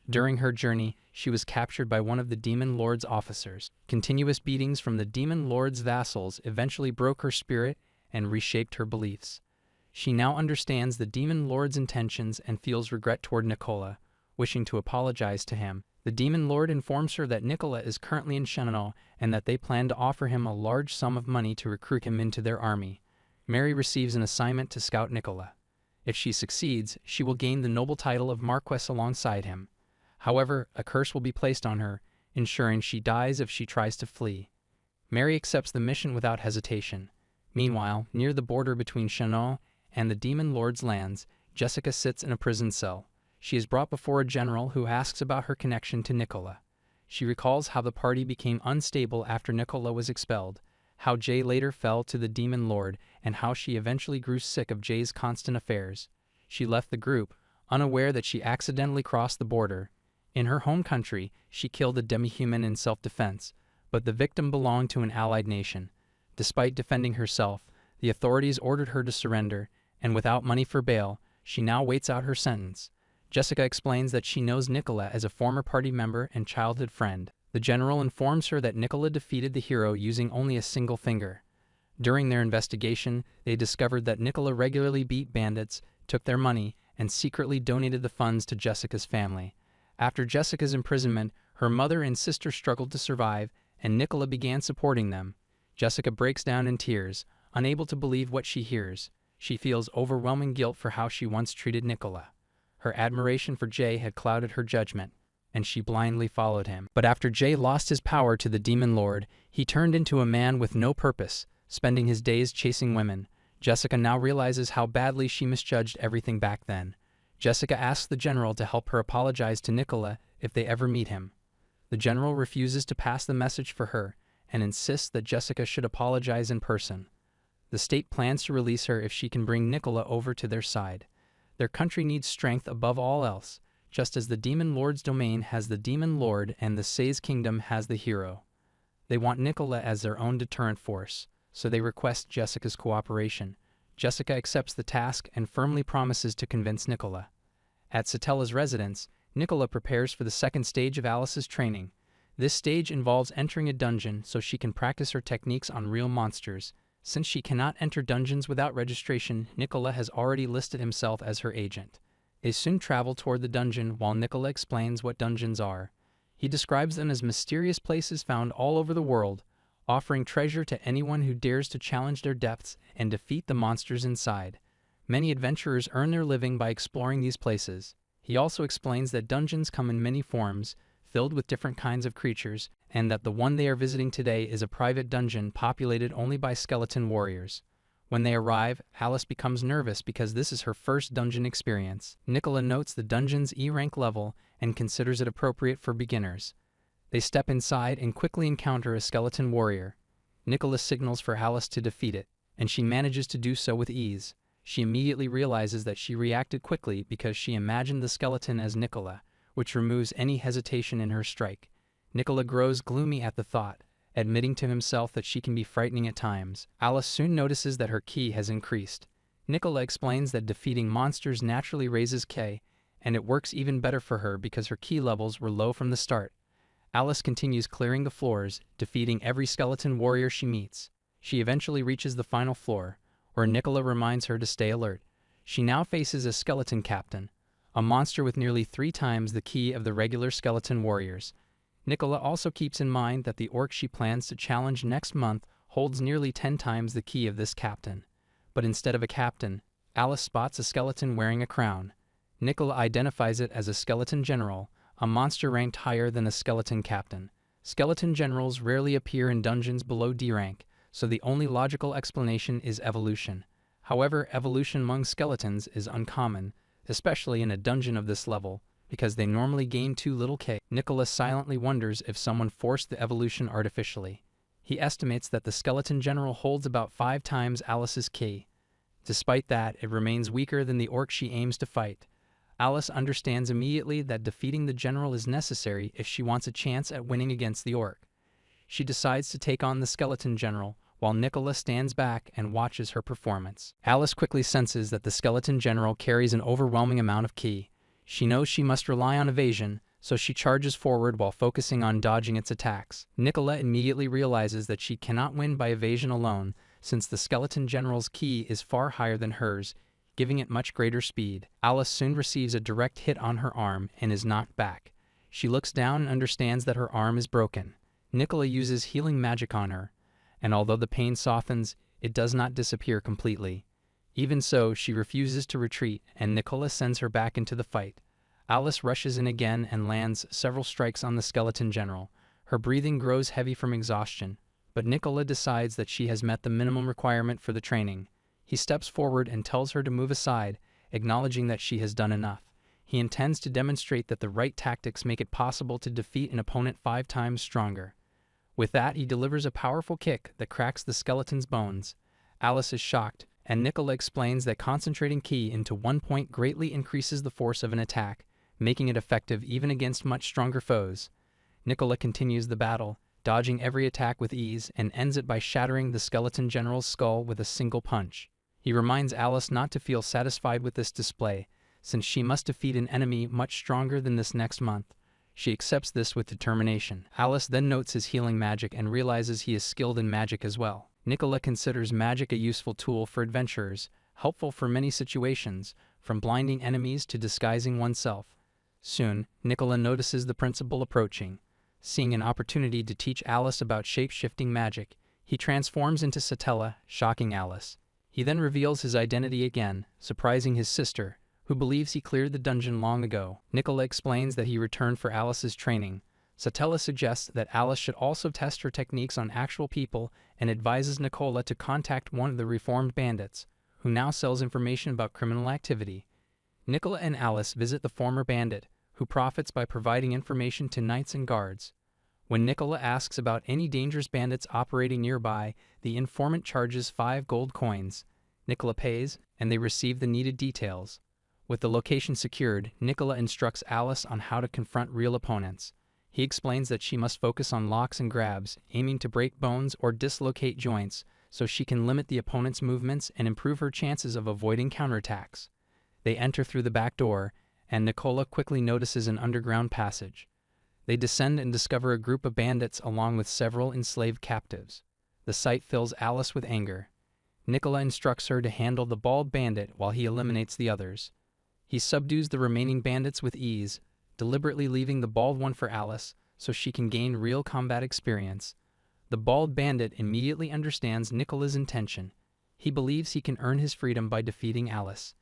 During her journey, she was captured by one of the Demon Lord's officers. Continuous beatings from the Demon Lord's vassals eventually broke her spirit and reshaped her beliefs. She now understands the Demon Lord's intentions and feels regret toward Nicola, wishing to apologize to him. The Demon Lord informs her that Nicola is currently in Shannon and that they plan to offer him a large sum of money to recruit him into their army. Mary receives an assignment to scout Nicola. If she succeeds, she will gain the noble title of Marquess alongside him. However, a curse will be placed on her, ensuring she dies if she tries to flee. Mary accepts the mission without hesitation. Meanwhile, near the border between Shannon and the Demon Lord's lands, Jessica sits in a prison cell. She is brought before a general who asks about her connection to Nicola. She recalls how the party became unstable after Nicola was expelled, how Jay later fell to the Demon Lord, and how she eventually grew sick of Jay's constant affairs. She left the group, unaware that she accidentally crossed the border. In her home country, she killed a demi-human in self-defense, but the victim belonged to an allied nation. Despite defending herself, the authorities ordered her to surrender, and without money for bail, she now waits out her sentence. Jessica explains that she knows Nicola as a former party member and childhood friend. The general informs her that Nicola defeated the hero using only a single finger. During their investigation, they discovered that Nicola regularly beat bandits, took their money, and secretly donated the funds to Jessica's family. After Jessica's imprisonment, her mother and sister struggled to survive, and Nicola began supporting them. Jessica breaks down in tears, unable to believe what she hears. She feels overwhelming guilt for how she once treated Nicola. Her admiration for Jay had clouded her judgment, and she blindly followed him. But after Jay lost his power to the Demon Lord, he turned into a man with no purpose, spending his days chasing women. Jessica now realizes how badly she misjudged everything back then. Jessica asks the general to help her apologize to Nicola if they ever meet him. The general refuses to pass the message for her and insists that Jessica should apologize in person. The state plans to release her if she can bring Nicola over to their side. Their country needs strength above all else, just as the Demon Lord's domain has the Demon Lord and the Sei's kingdom has the hero. They want Nicola as their own deterrent force, so they request Jessica's cooperation. Jessica accepts the task and firmly promises to convince Nicola. At Satella's residence, Nicola prepares for the second stage of Alice's training. This stage involves entering a dungeon so she can practice her techniques on real monsters. Since she cannot enter dungeons without registration, Nicola has already listed himself as her agent. They soon travel toward the dungeon while Nicola explains what dungeons are. He describes them as mysterious places found all over the world, offering treasure to anyone who dares to challenge their depths and defeat the monsters inside. Many adventurers earn their living by exploring these places. He also explains that dungeons come in many forms, filled with different kinds of creatures, and that the one they are visiting today is a private dungeon populated only by skeleton warriors. When they arrive, Alice becomes nervous because this is her first dungeon experience. Nicola notes the dungeon's E-rank level and considers it appropriate for beginners. They step inside and quickly encounter a skeleton warrior. Nicola signals for Alice to defeat it, and she manages to do so with ease. She immediately realizes that she reacted quickly because she imagined the skeleton as Nicola, which removes any hesitation in her strike. Nicola grows gloomy at the thought, admitting to himself that she can be frightening at times. Alice soon notices that her ki has increased. Nicola explains that defeating monsters naturally raises ki, and it works even better for her because her ki levels were low from the start. Alice continues clearing the floors, defeating every skeleton warrior she meets. She eventually reaches the final floor, where Nicola reminds her to stay alert. She now faces a skeleton captain, a monster with nearly 3 times the ki of the regular skeleton warriors. Nicola also keeps in mind that the orc she plans to challenge next month holds nearly 10 times the ki of this captain. But instead of a captain, Alice spots a skeleton wearing a crown. Nicola identifies it as a skeleton general, a monster ranked higher than a skeleton captain. Skeleton generals rarely appear in dungeons below D rank, so the only logical explanation is evolution. However, evolution among skeletons is uncommon, especially in a dungeon of this level, because they normally gain too little ki. Nicola silently wonders if someone forced the evolution artificially. He estimates that the skeleton general holds about 5 times Alice's ki. Despite that, it remains weaker than the orc she aims to fight. Alice understands immediately that defeating the general is necessary if she wants a chance at winning against the orc. She decides to take on the skeleton general, while Nicola stands back and watches her performance. Alice quickly senses that the skeleton general carries an overwhelming amount of ki. She knows she must rely on evasion, so she charges forward while focusing on dodging its attacks. Nicola immediately realizes that she cannot win by evasion alone, since the skeleton general's ki is far higher than hers, giving it much greater speed. Alice soon receives a direct hit on her arm and is knocked back. She looks down and understands that her arm is broken. Nicola uses healing magic on her, and although the pain softens, it does not disappear completely. Even so, she refuses to retreat, and Nicola sends her back into the fight. Alice rushes in again and lands several strikes on the skeleton general. Her breathing grows heavy from exhaustion, but Nicola decides that she has met the minimum requirement for the training. He steps forward and tells her to move aside, acknowledging that she has done enough. He intends to demonstrate that the right tactics make it possible to defeat an opponent 5 times stronger. With that, he delivers a powerful kick that cracks the skeleton's bones. Alice is shocked, and Nicola explains that concentrating ki into one point greatly increases the force of an attack, making it effective even against much stronger foes. Nicola continues the battle, dodging every attack with ease, and ends it by shattering the skeleton general's skull with a single punch. He reminds Alice not to feel satisfied with this display, since she must defeat an enemy much stronger than this next month. She accepts this with determination. Alice then notes his healing magic and realizes he is skilled in magic as well. Nicola considers magic a useful tool for adventurers, helpful for many situations, from blinding enemies to disguising oneself. Soon, Nicola notices the principal approaching. Seeing an opportunity to teach Alice about shape-shifting magic, he transforms into Satella, shocking Alice. He then reveals his identity again, surprising his sister, who believes he cleared the dungeon long ago. Nicola explains that he returned for Alice's training. Satella suggests that Alice should also test her techniques on actual people and advises Nicola to contact one of the reformed bandits, who now sells information about criminal activity. Nicola and Alice visit the former bandit, who profits by providing information to knights and guards. When Nicola asks about any dangerous bandits operating nearby, the informant charges 5 gold coins. Nicola pays, and they receive the needed details. With the location secured, Nicola instructs Alice on how to confront real opponents. He explains that she must focus on locks and grabs, aiming to break bones or dislocate joints, so she can limit the opponent's movements and improve her chances of avoiding counterattacks. They enter through the back door, and Nicola quickly notices an underground passage. They descend and discover a group of bandits along with several enslaved captives. The sight fills Alice with anger. Nicola instructs her to handle the bald bandit while he eliminates the others. He subdues the remaining bandits with ease, deliberately leaving the bald one for Alice so she can gain real combat experience. The bald bandit immediately understands Nicola's intention. He believes he can earn his freedom by defeating Alice.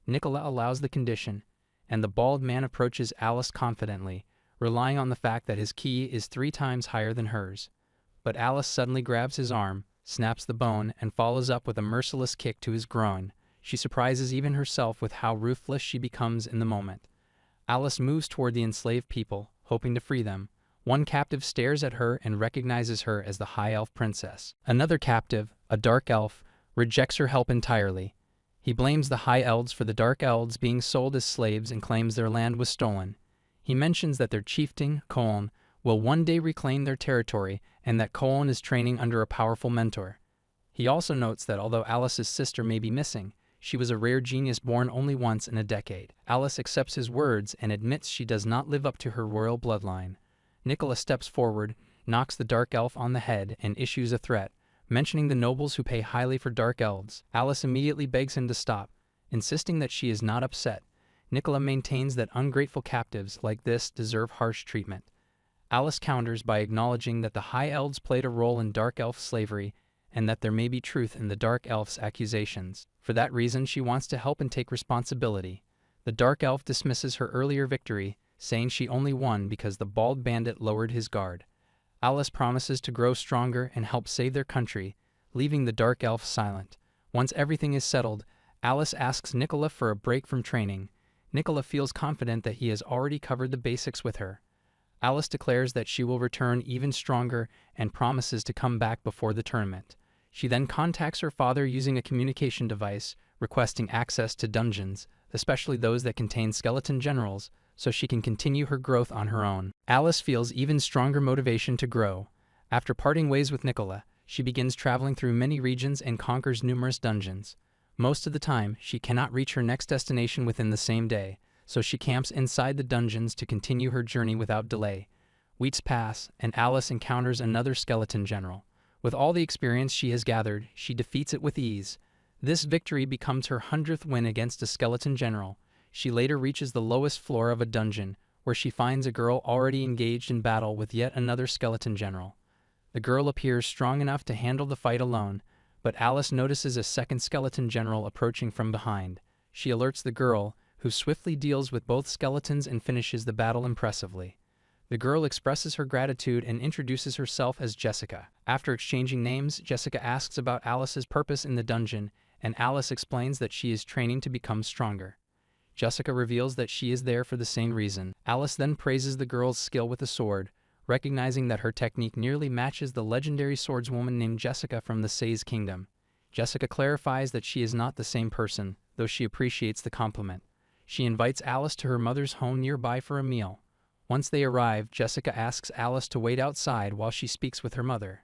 Nicola allows the condition, and the bald man approaches Alice confidently, relying on the fact that his ki is 3 times higher than hers. But Alice suddenly grabs his arm, snaps the bone, and follows up with a merciless kick to his groin. She surprises even herself with how ruthless she becomes in the moment. Alice moves toward the enslaved people, hoping to free them. One captive stares at her and recognizes her as the High Elf Princess. Another captive, a Dark Elf, rejects her help entirely. He blames the High Elves for the Dark Elves being sold as slaves and claims their land was stolen. He mentions that their chieftain, Colin, will one day reclaim their territory and that Colin is training under a powerful mentor. He also notes that although Alice's sister may be missing, she was a rare genius born only once in a decade. Alice accepts his words and admits she does not live up to her royal bloodline. Nicola steps forward, knocks the Dark Elf on the head, and issues a threat, mentioning the nobles who pay highly for Dark Elves. Alice immediately begs him to stop, insisting that she is not upset. Nicola maintains that ungrateful captives like this deserve harsh treatment. Alice counters by acknowledging that the High Elves played a role in Dark Elf slavery and that there may be truth in the Dark Elf's accusations. For that reason, she wants to help and take responsibility. The Dark Elf dismisses her earlier victory, saying she only won because the bald bandit lowered his guard. Alice promises to grow stronger and help save their country, leaving the Dark Elf silent. Once everything is settled, Alice asks Nicola for a break from training. Nicola feels confident that he has already covered the basics with her. Alice declares that she will return even stronger and promises to come back before the tournament. She then contacts her father using a communication device, requesting access to dungeons, especially those that contain skeleton generals, so she can continue her growth on her own. Alice feels even stronger motivation to grow. After parting ways with Nicola, she begins traveling through many regions and conquers numerous dungeons. Most of the time, she cannot reach her next destination within the same day, so she camps inside the dungeons to continue her journey without delay. Weeks pass, and Alice encounters another skeleton general. With all the experience she has gathered, she defeats it with ease. This victory becomes her 100th win against a skeleton general. She later reaches the lowest floor of a dungeon, where she finds a girl already engaged in battle with yet another skeleton general. The girl appears strong enough to handle the fight alone, but Alice notices a second skeleton general approaching from behind. She alerts the girl, who swiftly deals with both skeletons and finishes the battle impressively. The girl expresses her gratitude and introduces herself as Jessica. After exchanging names, Jessica asks about Alice's purpose in the dungeon, and Alice explains that she is training to become stronger. Jessica reveals that she is there for the same reason. Alice then praises the girl's skill with the sword, recognizing that her technique nearly matches the legendary swordswoman named Jessica from the Say's Kingdom. Jessica clarifies that she is not the same person, though she appreciates the compliment. She invites Alice to her mother's home nearby for a meal. Once they arrive, Jessica asks Alice to wait outside while she speaks with her mother.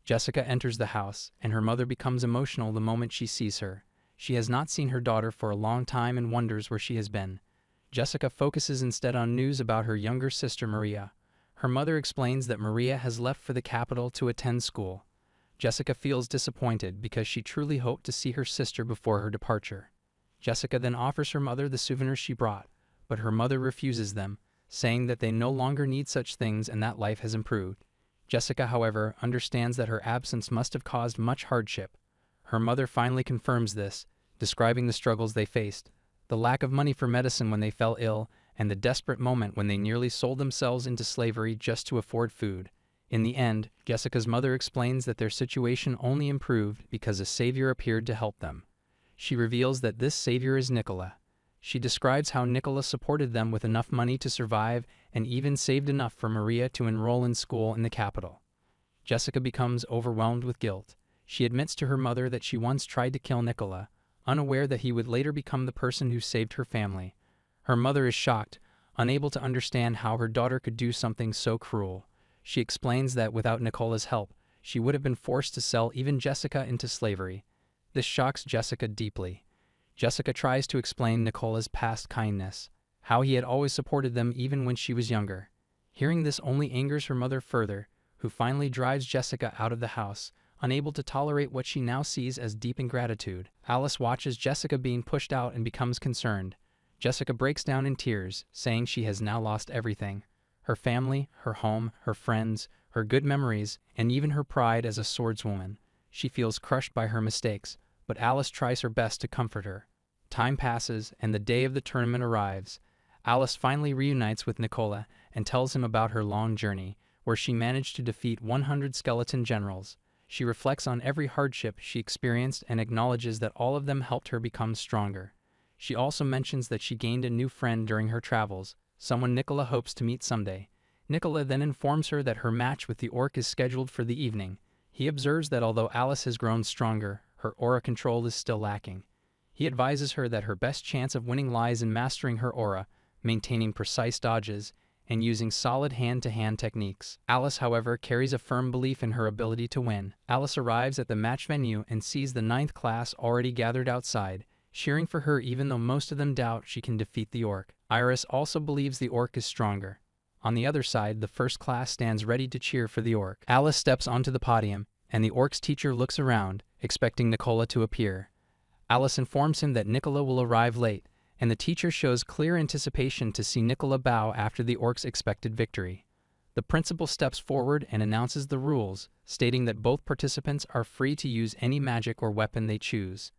Jessica enters the house, and her mother becomes emotional the moment she sees her. She has not seen her daughter for a long time and wonders where she has been. Jessica focuses instead on news about her younger sister Maria. Her mother explains that Maria has left for the capital to attend school. Jessica feels disappointed because she truly hoped to see her sister before her departure. Jessica then offers her mother the souvenirs she brought, but her mother refuses them, saying that they no longer need such things and that life has improved. Jessica, however, understands that her absence must have caused much hardship. Her mother finally confirms this, describing the struggles they faced, the lack of money for medicine when they fell ill, and the desperate moment when they nearly sold themselves into slavery just to afford food. In the end, Jessica's mother explains that their situation only improved because a savior appeared to help them. She reveals that this savior is Nicola. She describes how Nicola supported them with enough money to survive and even saved enough for Maria to enroll in school in the capital. Jessica becomes overwhelmed with guilt. She admits to her mother that she once tried to kill Nicola, unaware that he would later become the person who saved her family. Her mother is shocked, unable to understand how her daughter could do something so cruel. She explains that without Nicola's help, she would have been forced to sell even Jessica into slavery. This shocks Jessica deeply. Jessica tries to explain Nicola's past kindness, how he had always supported them even when she was younger. Hearing this only angers her mother further, who finally drives Jessica out of the house, unable to tolerate what she now sees as deep ingratitude. Alice watches Jessica being pushed out and becomes concerned. Jessica breaks down in tears, saying she has now lost everything: her family, her home, her friends, her good memories, and even her pride as a swordswoman. She feels crushed by her mistakes, but Alice tries her best to comfort her. Time passes, and the day of the tournament arrives. Alice finally reunites with Nicola and tells him about her long journey, where she managed to defeat 100 skeleton generals. She reflects on every hardship she experienced and acknowledges that all of them helped her become stronger. She also mentions that she gained a new friend during her travels, someone Nicola hopes to meet someday. Nicola then informs her that her match with the orc is scheduled for the evening. He observes that although Alice has grown stronger, her aura control is still lacking. He advises her that her best chance of winning lies in mastering her aura, maintaining precise dodges, and using solid hand-to-hand techniques. Alice, however, carries a firm belief in her ability to win. Alice arrives at the match venue and sees the 9th class already gathered outside, cheering for her even though most of them doubt she can defeat the orc. Iris also believes the orc is stronger. On the other side, the 1st class stands ready to cheer for the orc. Alice steps onto the podium, and the orc's teacher looks around, expecting Nicola to appear. Alice informs him that Nicola will arrive late, and the teacher shows clear anticipation to see Nicola bow after the orc's expected victory. The principal steps forward and announces the rules, stating that both participants are free to use any magic or weapon they choose.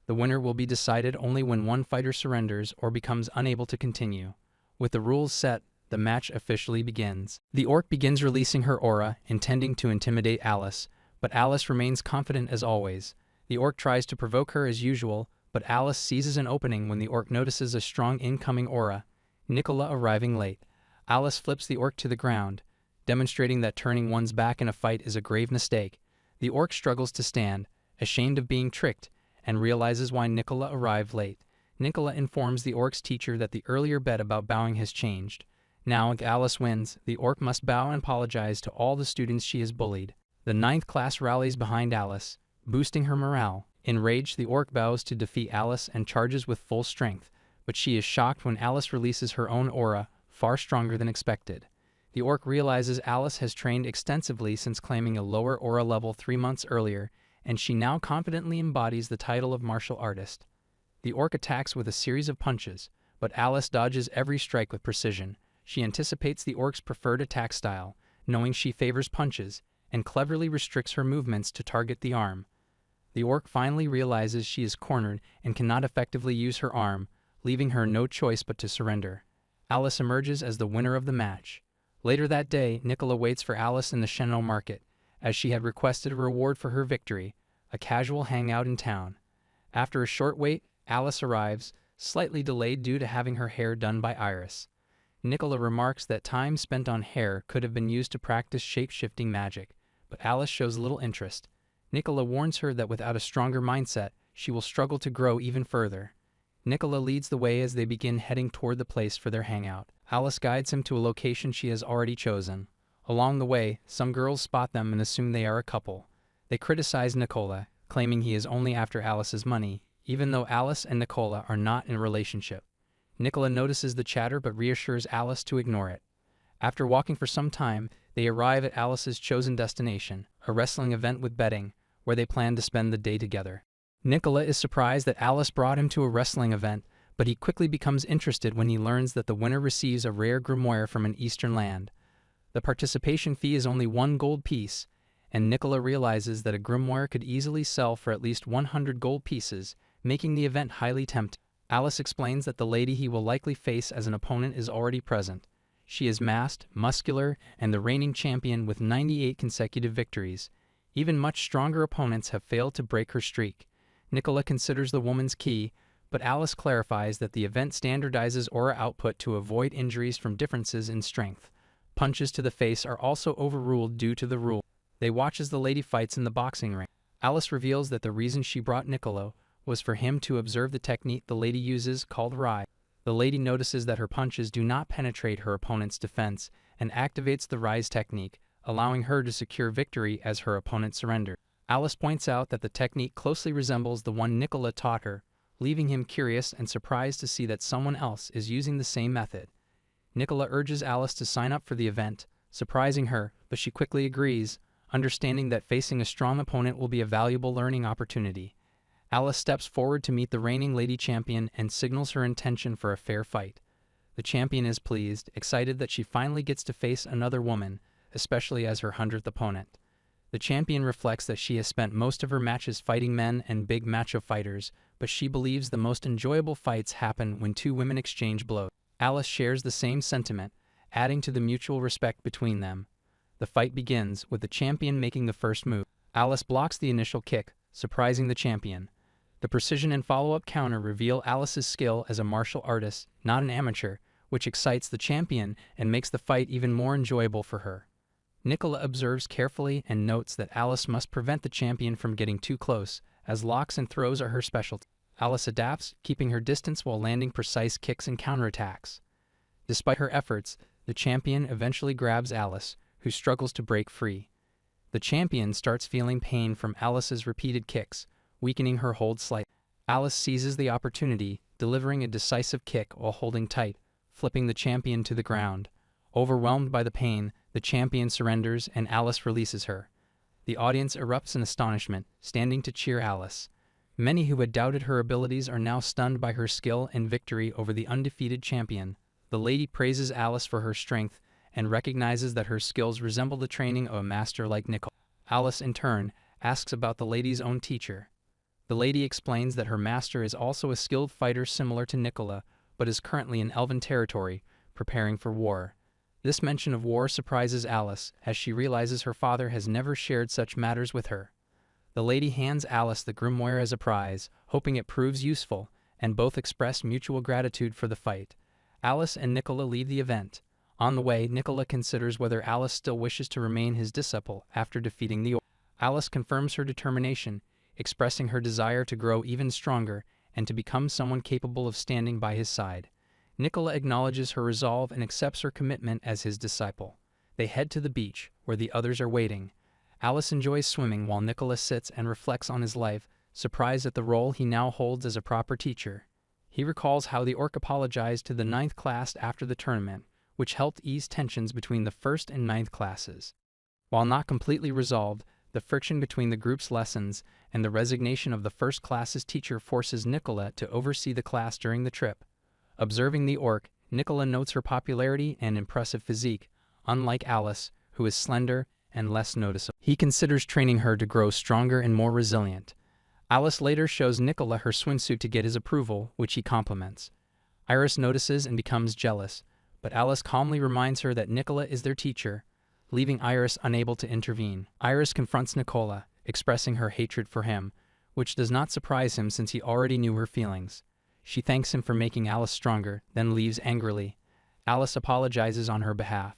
The winner will be decided only when one fighter surrenders or becomes unable to continue. With the rules set, the match officially begins. The orc begins releasing her aura, intending to intimidate Alice, but Alice remains confident as always. The orc tries to provoke her as usual, but Alice seizes an opening when the orc notices a strong incoming aura. Nicola arriving late. Alice flips the orc to the ground, demonstrating that turning one's back in a fight is a grave mistake. The orc struggles to stand, ashamed of being tricked, and realizes why Nicola arrived late. Nicola informs the orc's teacher that the earlier bet about bowing has changed. Now, if Alice wins, the orc must bow and apologize to all the students she has bullied. The 9th class rallies behind Alice, boosting her morale. Enraged, the orc vows to defeat Alice and charges with full strength, but she is shocked when Alice releases her own aura, far stronger than expected. The orc realizes Alice has trained extensively since claiming a lower aura level 3 months earlier, and she now confidently embodies the title of martial artist. The orc attacks with a series of punches, but Alice dodges every strike with precision. She anticipates the orc's preferred attack style, knowing she favors punches, and cleverly restricts her movements to target the arm. The orc finally realizes she is cornered and cannot effectively use her arm, leaving her no choice but to surrender. Alice emerges as the winner of the match. Later that day, Nicola waits for Alice in the Shenno market, as she had requested a reward for her victory, a casual hangout in town. After a short wait, Alice arrives, slightly delayed due to having her hair done by Iris. Nicola remarks that time spent on hair could have been used to practice shape-shifting magic, but Alice shows little interest. Nicola warns her that without a stronger mindset, she will struggle to grow even further. Nicola leads the way as they begin heading toward the place for their hangout. Alice guides him to a location she has already chosen. Along the way, some girls spot them and assume they are a couple. They criticize Nicola, claiming he is only after Alice's money, even though Alice and Nicola are not in a relationship. Nicola notices the chatter but reassures Alice to ignore it. After walking for some time, they arrive at Alice's chosen destination, a wrestling event with betting, where they plan to spend the day together. Nicola is surprised that Alice brought him to a wrestling event, but he quickly becomes interested when he learns that the winner receives a rare grimoire from an eastern land. The participation fee is only 1 gold piece, and Nicola realizes that a grimoire could easily sell for at least 100 gold pieces, making the event highly tempting. Alice explains that the lady he will likely face as an opponent is already present. She is masked, muscular, and the reigning champion with 98 consecutive victories. Even much stronger opponents have failed to break her streak. Nicola considers the woman's key, but Alice clarifies that the event standardizes aura output to avoid injuries from differences in strength. Punches to the face are also overruled due to the rule. They watch as the lady fights in the boxing ring. Alice reveals that the reason she brought Nicola was for him to observe the technique the lady uses, called Rai. The lady notices that her punches do not penetrate her opponent's defense and activates the Rise technique, allowing her to secure victory as her opponent surrenders. Alice points out that the technique closely resembles the one Nicola taught her, leaving him curious and surprised to see that someone else is using the same method. Nicola urges Alice to sign up for the event, surprising her, but she quickly agrees, understanding that facing a strong opponent will be a valuable learning opportunity. Alice steps forward to meet the reigning lady champion and signals her intention for a fair fight. The champion is pleased, excited that she finally gets to face another woman, especially as her 100th opponent. The champion reflects that she has spent most of her matches fighting men and big macho fighters, but she believes the most enjoyable fights happen when 2 women exchange blows. Alice shares the same sentiment, adding to the mutual respect between them. The fight begins, with the champion making the first move. Alice blocks the initial kick, surprising the champion. The precision and follow-up counter reveal Alice's skill as a martial artist, not an amateur, which excites the champion and makes the fight even more enjoyable for her. Nicola observes carefully and notes that Alice must prevent the champion from getting too close, as locks and throws are her specialty. Alice adapts, keeping her distance while landing precise kicks and counterattacks. Despite her efforts, the champion eventually grabs Alice, who struggles to break free. The champion starts feeling pain from Alice's repeated kicks, weakening her hold slightly. Alice seizes the opportunity, delivering a decisive kick while holding tight, flipping the champion to the ground. Overwhelmed by the pain, the champion surrenders and Alice releases her. The audience erupts in astonishment, standing to cheer Alice. Many who had doubted her abilities are now stunned by her skill and victory over the undefeated champion. The lady praises Alice for her strength and recognizes that her skills resemble the training of a master like Nicola. Alice, in turn, asks about the lady's own teacher. The lady explains that her master is also a skilled fighter similar to Nicola, but is currently in Elven territory, preparing for war. This mention of war surprises Alice, as she realizes her father has never shared such matters with her. The lady hands Alice the grimoire as a prize, hoping it proves useful, and both express mutual gratitude for the fight. Alice and Nicola leave the event. On the way, Nicola considers whether Alice still wishes to remain his disciple after defeating the orc. Alice confirms her determination, expressing her desire to grow even stronger and to become someone capable of standing by his side. Nicola acknowledges her resolve and accepts her commitment as his disciple. They head to the beach, where the others are waiting. Alice enjoys swimming while Nicola sits and reflects on his life, surprised at the role he now holds as a proper teacher. He recalls how the orc apologized to the 9th class after the tournament, which helped ease tensions between the 1st and 9th classes. While not completely resolved, the friction between the group's lessons and the resignation of the 1st class's teacher forces Nicola to oversee the class during the trip. Observing the orc, Nicola notes her popularity and impressive physique, unlike Alice, who is slender and less noticeable. He considers training her to grow stronger and more resilient. Alice later shows Nicola her swimsuit to get his approval, which he compliments. Iris notices and becomes jealous, but Alice calmly reminds her that Nicola is their teacher, leaving Iris unable to intervene. Iris confronts Nicola, expressing her hatred for him, which does not surprise him since he already knew her feelings. She thanks him for making Alice stronger, then leaves angrily. Alice apologizes on her behalf,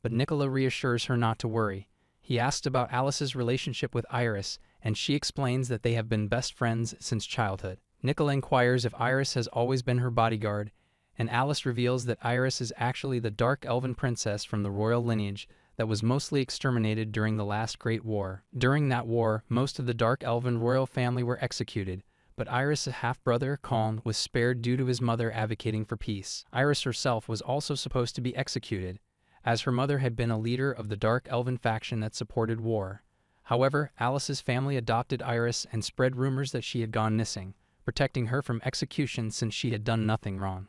but Nicola reassures her not to worry. He asks about Alice's relationship with Iris, and she explains that they have been best friends since childhood. Nicola inquires if Iris has always been her bodyguard, and Alice reveals that Iris is actually the dark elven princess from the royal lineage that was mostly exterminated during the last Great War. During that war, most of the dark elven royal family were executed, but Iris' half-brother, Colm, was spared due to his mother advocating for peace. Iris herself was also supposed to be executed, as her mother had been a leader of the dark elven faction that supported war. However, Alice's family adopted Iris and spread rumors that she had gone missing, protecting her from execution since she had done nothing wrong.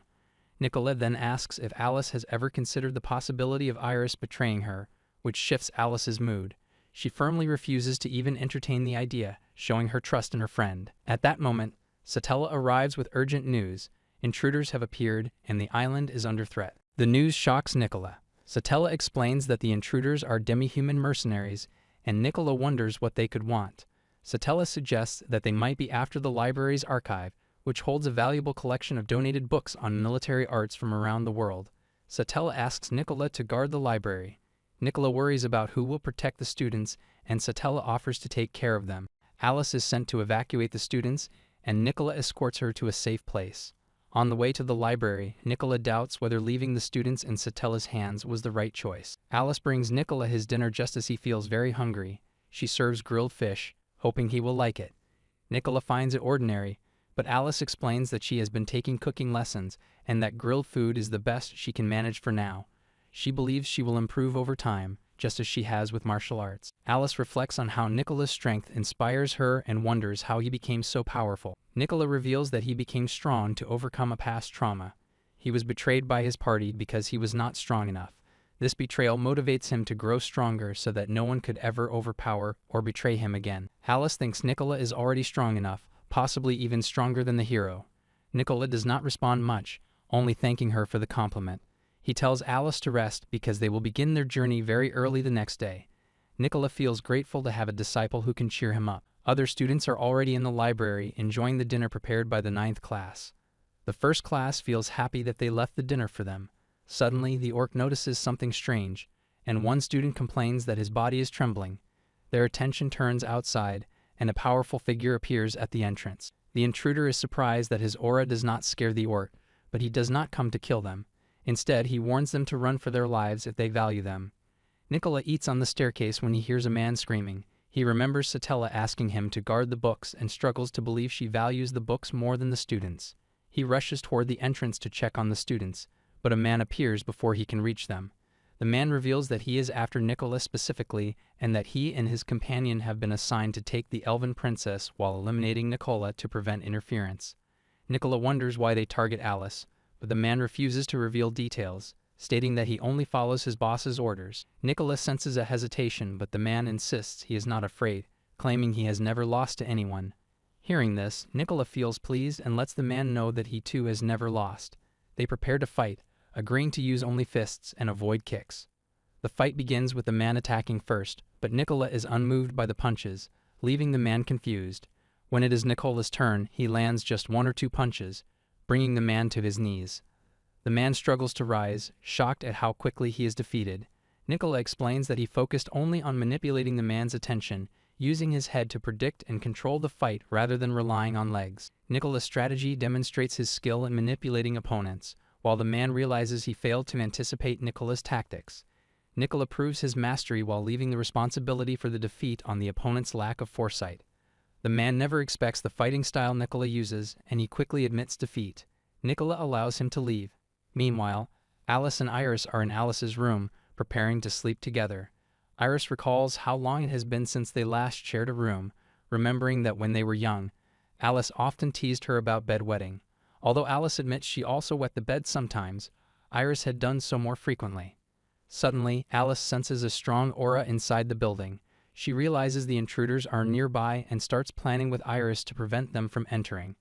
Nicola then asks if Alice has ever considered the possibility of Iris betraying her, which shifts Alice's mood. She firmly refuses to even entertain the idea, showing her trust in her friend. At that moment, Satella arrives with urgent news. Intruders have appeared, and the island is under threat. The news shocks Nicola. Satella explains that the intruders are demi-human mercenaries, and Nicola wonders what they could want. Satella suggests that they might be after the library's archive, which holds a valuable collection of donated books on military arts from around the world. Satella asks Nicola to guard the library. Nicola worries about who will protect the students, and Satella offers to take care of them. Alice is sent to evacuate the students, and Nicola escorts her to a safe place. On the way to the library, Nicola doubts whether leaving the students in Satella's hands was the right choice. Alice brings Nicola his dinner just as he feels very hungry. She serves grilled fish, hoping he will like it. Nicola finds it ordinary, but Alice explains that she has been taking cooking lessons and that grilled food is the best she can manage for now. She believes she will improve over time, just as she has with martial arts. Alice reflects on how Nicola's strength inspires her and wonders how he became so powerful. Nicola reveals that he became strong to overcome a past trauma. He was betrayed by his party because he was not strong enough. This betrayal motivates him to grow stronger so that no one could ever overpower or betray him again. Alice thinks Nicola is already strong enough, possibly even stronger than the hero. Nicola does not respond much, only thanking her for the compliment. He tells Alice to rest because they will begin their journey very early the next day. Nicola feels grateful to have a disciple who can cheer him up. Other students are already in the library enjoying the dinner prepared by the 9th class. The first class feels happy that they left the dinner for them. Suddenly, the orc notices something strange, and one student complains that his body is trembling. Their attention turns outside, and a powerful figure appears at the entrance. The intruder is surprised that his aura does not scare the orc, but he does not come to kill them. Instead, he warns them to run for their lives if they value them. Nicola eats on the staircase when he hears a man screaming. He remembers Satella asking him to guard the books and struggles to believe she values the books more than the students. He rushes toward the entrance to check on the students, but a man appears before he can reach them. The man reveals that he is after Nicola specifically, and that he and his companion have been assigned to take the elven princess while eliminating Nicola to prevent interference. Nicola wonders why they target Alice, but the man refuses to reveal details, stating that he only follows his boss's orders. Nicola senses a hesitation, but the man insists he is not afraid, claiming he has never lost to anyone. Hearing this, Nicola feels pleased and lets the man know that he too has never lost. They prepare to fight, agreeing to use only fists and avoid kicks. The fight begins with the man attacking first, but Nicola is unmoved by the punches, leaving the man confused. When it is Nicola's turn, he lands just 1 or 2 punches, bringing the man to his knees. The man struggles to rise, shocked at how quickly he is defeated. Nicola explains that he focused only on manipulating the man's attention, using his head to predict and control the fight rather than relying on legs. Nicola's strategy demonstrates his skill in manipulating opponents, while the man realizes he failed to anticipate Nicola's tactics. Nicola proves his mastery while leaving the responsibility for the defeat on the opponent's lack of foresight. The man never expects the fighting style Nicola uses, and he quickly admits defeat. Nicola allows him to leave. Meanwhile, Alice and Iris are in Alice's room, preparing to sleep together. Iris recalls how long it has been since they last shared a room, remembering that when they were young, Alice often teased her about bedwetting. Although Alice admits she also wet the bed sometimes, Iris had done so more frequently. Suddenly, Alice senses a strong aura inside the building. She realizes the intruders are nearby and starts planning with Iris to prevent them from entering.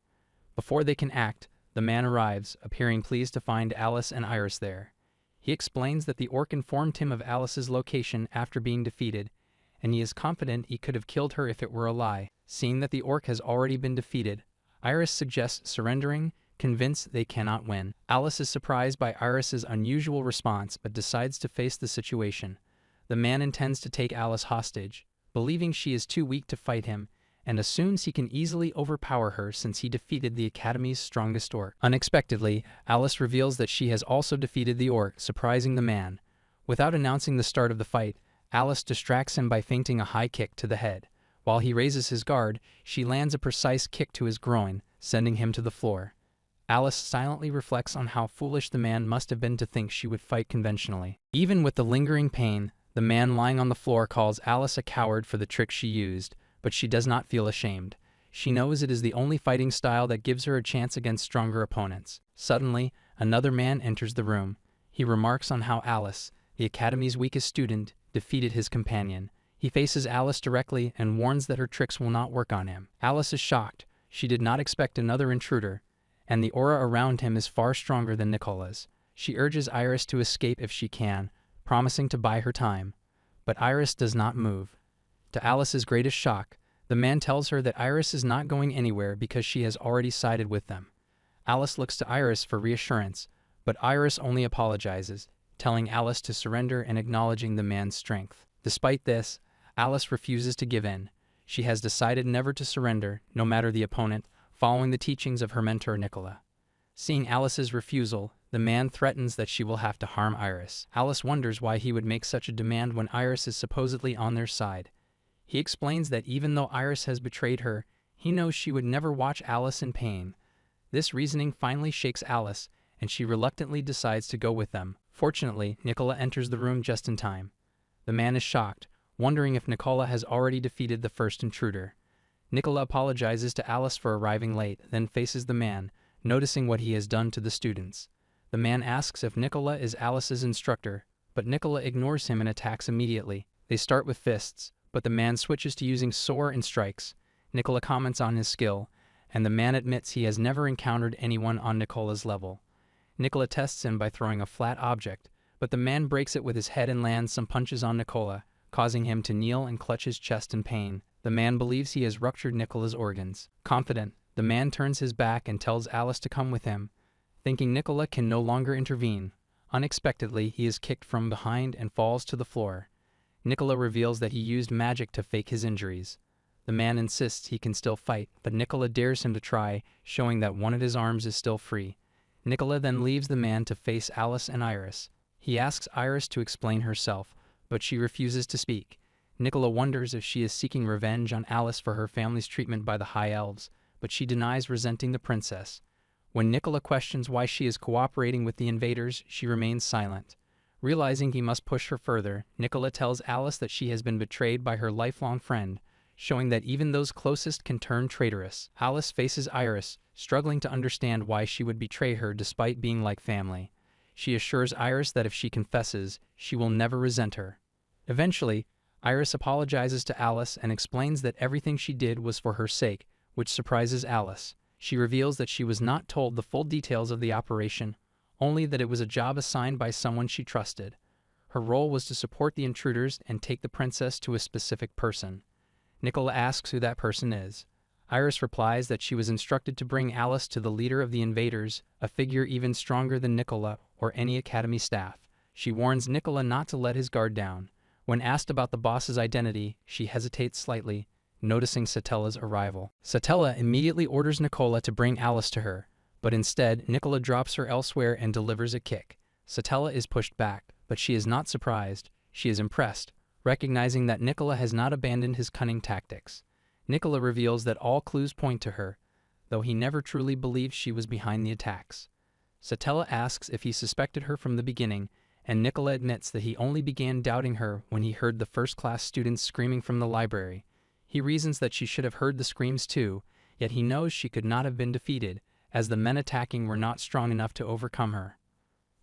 Before they can act, the man arrives, appearing pleased to find Alice and Iris there. He explains that the orc informed him of Alice's location after being defeated, and he is confident he could have killed her if it were a lie. Seeing that the orc has already been defeated, Iris suggests surrendering, convinced they cannot win. Alice is surprised by Iris's unusual response but decides to face the situation. The man intends to take Alice hostage, believing she is too weak to fight him, and assumes he can easily overpower her since he defeated the Academy's strongest orc. Unexpectedly, Alice reveals that she has also defeated the orc, surprising the man. Without announcing the start of the fight, Alice distracts him by feinting a high kick to the head. While he raises his guard, she lands a precise kick to his groin, sending him to the floor. Alice silently reflects on how foolish the man must have been to think she would fight conventionally. Even with the lingering pain, the man lying on the floor calls Alice a coward for the trick she used, but she does not feel ashamed. She knows it is the only fighting style that gives her a chance against stronger opponents. Suddenly, another man enters the room. He remarks on how Alice, the Academy's weakest student, defeated his companion. He faces Alice directly and warns that her tricks will not work on him. Alice is shocked. She did not expect another intruder, and the aura around him is far stronger than Nicola's. She urges Iris to escape if she can, promising to buy her time. But Iris does not move. To Alice's greatest shock, the man tells her that Iris is not going anywhere because she has already sided with them. Alice looks to Iris for reassurance, but Iris only apologizes, telling Alice to surrender and acknowledging the man's strength. Despite this, Alice refuses to give in. She has decided never to surrender, no matter the opponent, following the teachings of her mentor Nicola. Seeing Alice's refusal, the man threatens that she will have to harm Iris. Alice wonders why he would make such a demand when Iris is supposedly on their side. He explains that even though Iris has betrayed her, he knows she would never watch Alice in pain. This reasoning finally shakes Alice, and she reluctantly decides to go with them. Fortunately, Nicola enters the room just in time. The man is shocked, wondering if Nicola has already defeated the first intruder. Nicola apologizes to Alice for arriving late, then faces the man, noticing what he has done to the students. The man asks if Nicola is Alice's instructor, but Nicola ignores him and attacks immediately. They start with fists, but the man switches to using sword and strikes. Nicola comments on his skill, and the man admits he has never encountered anyone on Nicola's level. Nicola tests him by throwing a flat object, but the man breaks it with his head and lands some punches on Nicola, causing him to kneel and clutch his chest in pain. The man believes he has ruptured Nicola's organs. Confident, the man turns his back and tells Alice to come with him, thinking Nicola can no longer intervene. Unexpectedly, he is kicked from behind and falls to the floor. Nicola reveals that he used magic to fake his injuries. The man insists he can still fight, but Nicola dares him to try, showing that one of his arms is still free. Nicola then leaves the man to face Alice and Iris. He asks Iris to explain herself, but she refuses to speak. Nicola wonders if she is seeking revenge on Alice for her family's treatment by the High Elves, but she denies resenting the princess. When Nicola questions why she is cooperating with the invaders, she remains silent. Realizing he must push her further, Nicola tells Alice that she has been betrayed by her lifelong friend, showing that even those closest can turn traitorous. Alice faces Iris, struggling to understand why she would betray her despite being like family. She assures Iris that if she confesses, she will never resent her. Eventually, Iris apologizes to Alice and explains that everything she did was for her sake, which surprises Alice. She reveals that she was not told the full details of the operation, only that it was a job assigned by someone she trusted. Her role was to support the intruders and take the princess to a specific person. Nicola asks who that person is. Iris replies that she was instructed to bring Alice to the leader of the invaders, a figure even stronger than Nicola or any Academy staff. She warns Nicola not to let his guard down. When asked about the boss's identity, she hesitates slightly, noticing Satella's arrival. Satella immediately orders Nicola to bring Alice to her, but instead, Nicola drops her elsewhere and delivers a kick. Satella is pushed back, but she is not surprised. She is impressed, recognizing that Nicola has not abandoned his cunning tactics. Nicola reveals that all clues point to her, though he never truly believed she was behind the attacks. Satella asks if he suspected her from the beginning, and Nicola admits that he only began doubting her when he heard the first-class students screaming from the library. He reasons that she should have heard the screams too, yet he knows she could not have been defeated, as the men attacking were not strong enough to overcome her.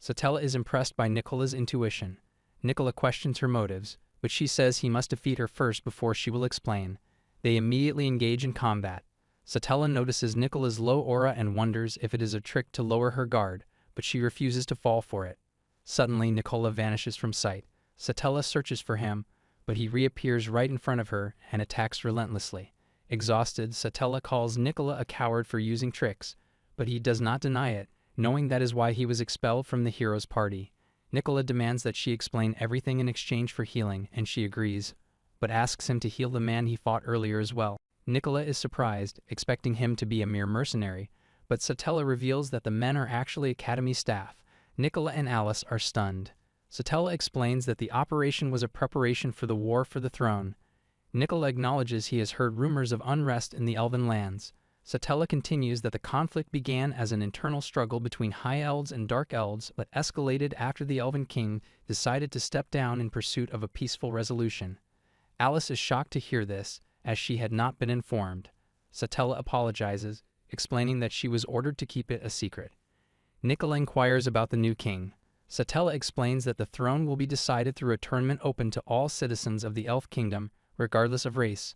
Satella is impressed by Nicola's intuition. Nicola questions her motives, but she says he must defeat her first before she will explain. They immediately engage in combat. Satella notices Nicola's low aura and wonders if it is a trick to lower her guard, but she refuses to fall for it. Suddenly, Nicola vanishes from sight. Satella searches for him, but he reappears right in front of her and attacks relentlessly. Exhausted, Satella calls Nicola a coward for using tricks, but he does not deny it, knowing that is why he was expelled from the hero's party. Nicola demands that she explain everything in exchange for healing, and she agrees, but asks him to heal the man he fought earlier as well. Nicola is surprised, expecting him to be a mere mercenary, but Satella reveals that the men are actually Academy staff. Nicola and Alice are stunned. Satella explains that the operation was a preparation for the war for the throne. Nicola acknowledges he has heard rumors of unrest in the Elven lands. Satella continues that the conflict began as an internal struggle between High Elves and Dark Elves but escalated after the Elven King decided to step down in pursuit of a peaceful resolution. Alice is shocked to hear this, as she had not been informed. Satella apologizes, explaining that she was ordered to keep it a secret. Nicola inquires about the new king. Satella explains that the throne will be decided through a tournament open to all citizens of the Elf Kingdom, regardless of race.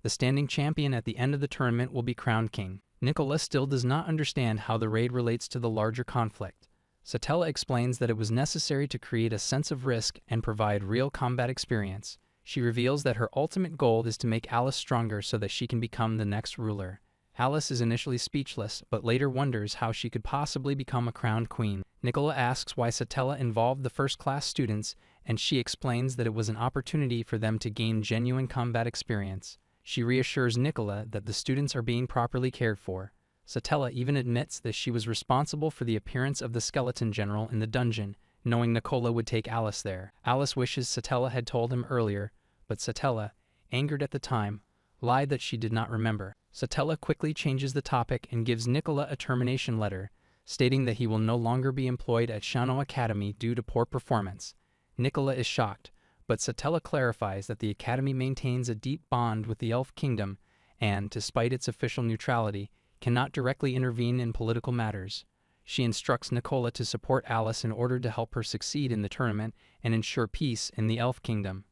The standing champion at the end of the tournament will be crowned king. Nicola still does not understand how the raid relates to the larger conflict. Satella explains that it was necessary to create a sense of risk and provide real combat experience. She reveals that her ultimate goal is to make Alice stronger so that she can become the next ruler. Alice is initially speechless, but later wonders how she could possibly become a crowned queen. Nicola asks why Satella involved the first-class students, and she explains that it was an opportunity for them to gain genuine combat experience. She reassures Nicola that the students are being properly cared for. Satella even admits that she was responsible for the appearance of the skeleton general in the dungeon, knowing Nicola would take Alice there. Alice wishes Satella had told him earlier, but Satella, angered at the time, lied that she did not remember. Satella quickly changes the topic and gives Nicola a termination letter, stating that he will no longer be employed at Shano Academy due to poor performance. Nicola is shocked, but Satella clarifies that the Academy maintains a deep bond with the Elf Kingdom and, despite its official neutrality, cannot directly intervene in political matters. She instructs Nicola to support Alice in order to help her succeed in the tournament and ensure peace in the Elf Kingdom.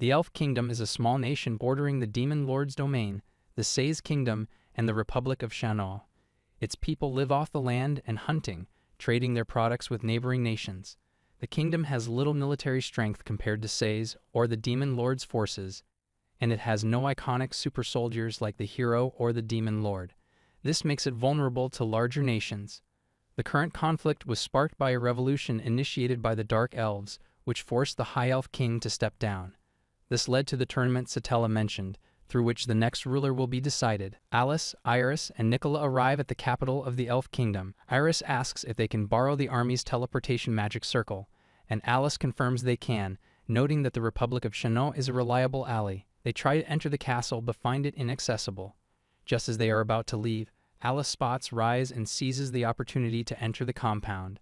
The Elf Kingdom is a small nation bordering the Demon Lord's domain, the Sei's Kingdom, and the Republic of Shano. Its people live off the land and hunting, trading their products with neighboring nations. The kingdom has little military strength compared to Sei's or the Demon Lord's forces, and it has no iconic super soldiers like the hero or the Demon Lord. This makes it vulnerable to larger nations. The current conflict was sparked by a revolution initiated by the Dark Elves, which forced the High Elf King to step down. This led to the tournament Satella mentioned, through which the next ruler will be decided. Alice, Iris, and Nicola arrive at the capital of the Elf Kingdom. Iris asks if they can borrow the army's teleportation magic circle, and Alice confirms they can, noting that the Republic of Shano is a reliable ally. They try to enter the castle but find it inaccessible. Just as they are about to leave, Alice spots Rise and seizes the opportunity to enter the compound.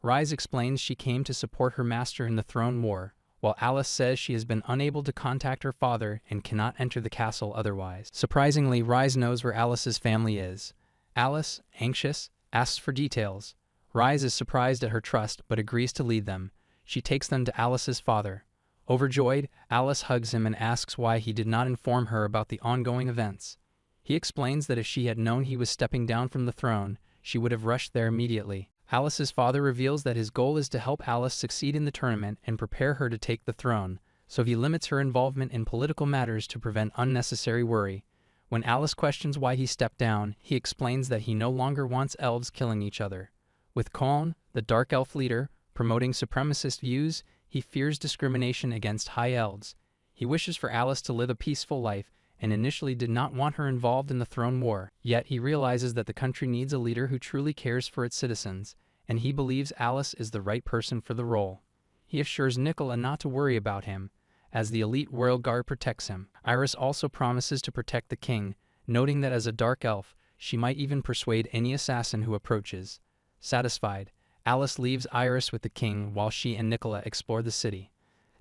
Rise explains she came to support her master in the throne war, while Alice says she has been unable to contact her father and cannot enter the castle otherwise. Surprisingly, Rise knows where Alice's family is. Alice, anxious, asks for details. Rise is surprised at her trust but agrees to lead them. She takes them to Alice's father. Overjoyed, Alice hugs him and asks why he did not inform her about the ongoing events. He explains that if she had known he was stepping down from the throne, she would have rushed there immediately. Alice's father reveals that his goal is to help Alice succeed in the tournament and prepare her to take the throne, so he limits her involvement in political matters to prevent unnecessary worry. When Alice questions why he stepped down, he explains that he no longer wants elves killing each other. With Koln, the Dark Elf leader, promoting supremacist views, he fears discrimination against High Elves. He wishes for Alice to live a peaceful life, and initially did not want her involved in the throne war. Yet he realizes that the country needs a leader who truly cares for its citizens, and he believes Alice is the right person for the role. He assures Nicola not to worry about him, as the elite royal guard protects him. Iris also promises to protect the king, noting that as a dark elf, she might even persuade any assassin who approaches. Satisfied, Alice leaves Iris with the king while she and Nicola explore the city.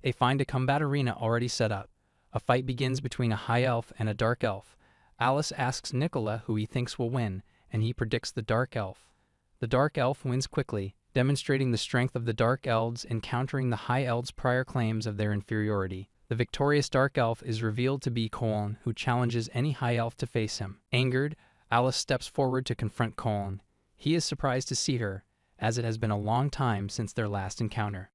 They find a combat arena already set up. A fight begins between a high elf and a dark elf. Alice asks Nicola who he thinks will win, and he predicts the dark elf. The dark elf wins quickly, demonstrating the strength of the dark elves in countering the high elves' prior claims of their inferiority. The victorious dark elf is revealed to be Koln, who challenges any high elf to face him. Angered, Alice steps forward to confront Koln. He is surprised to see her, as it has been a long time since their last encounter.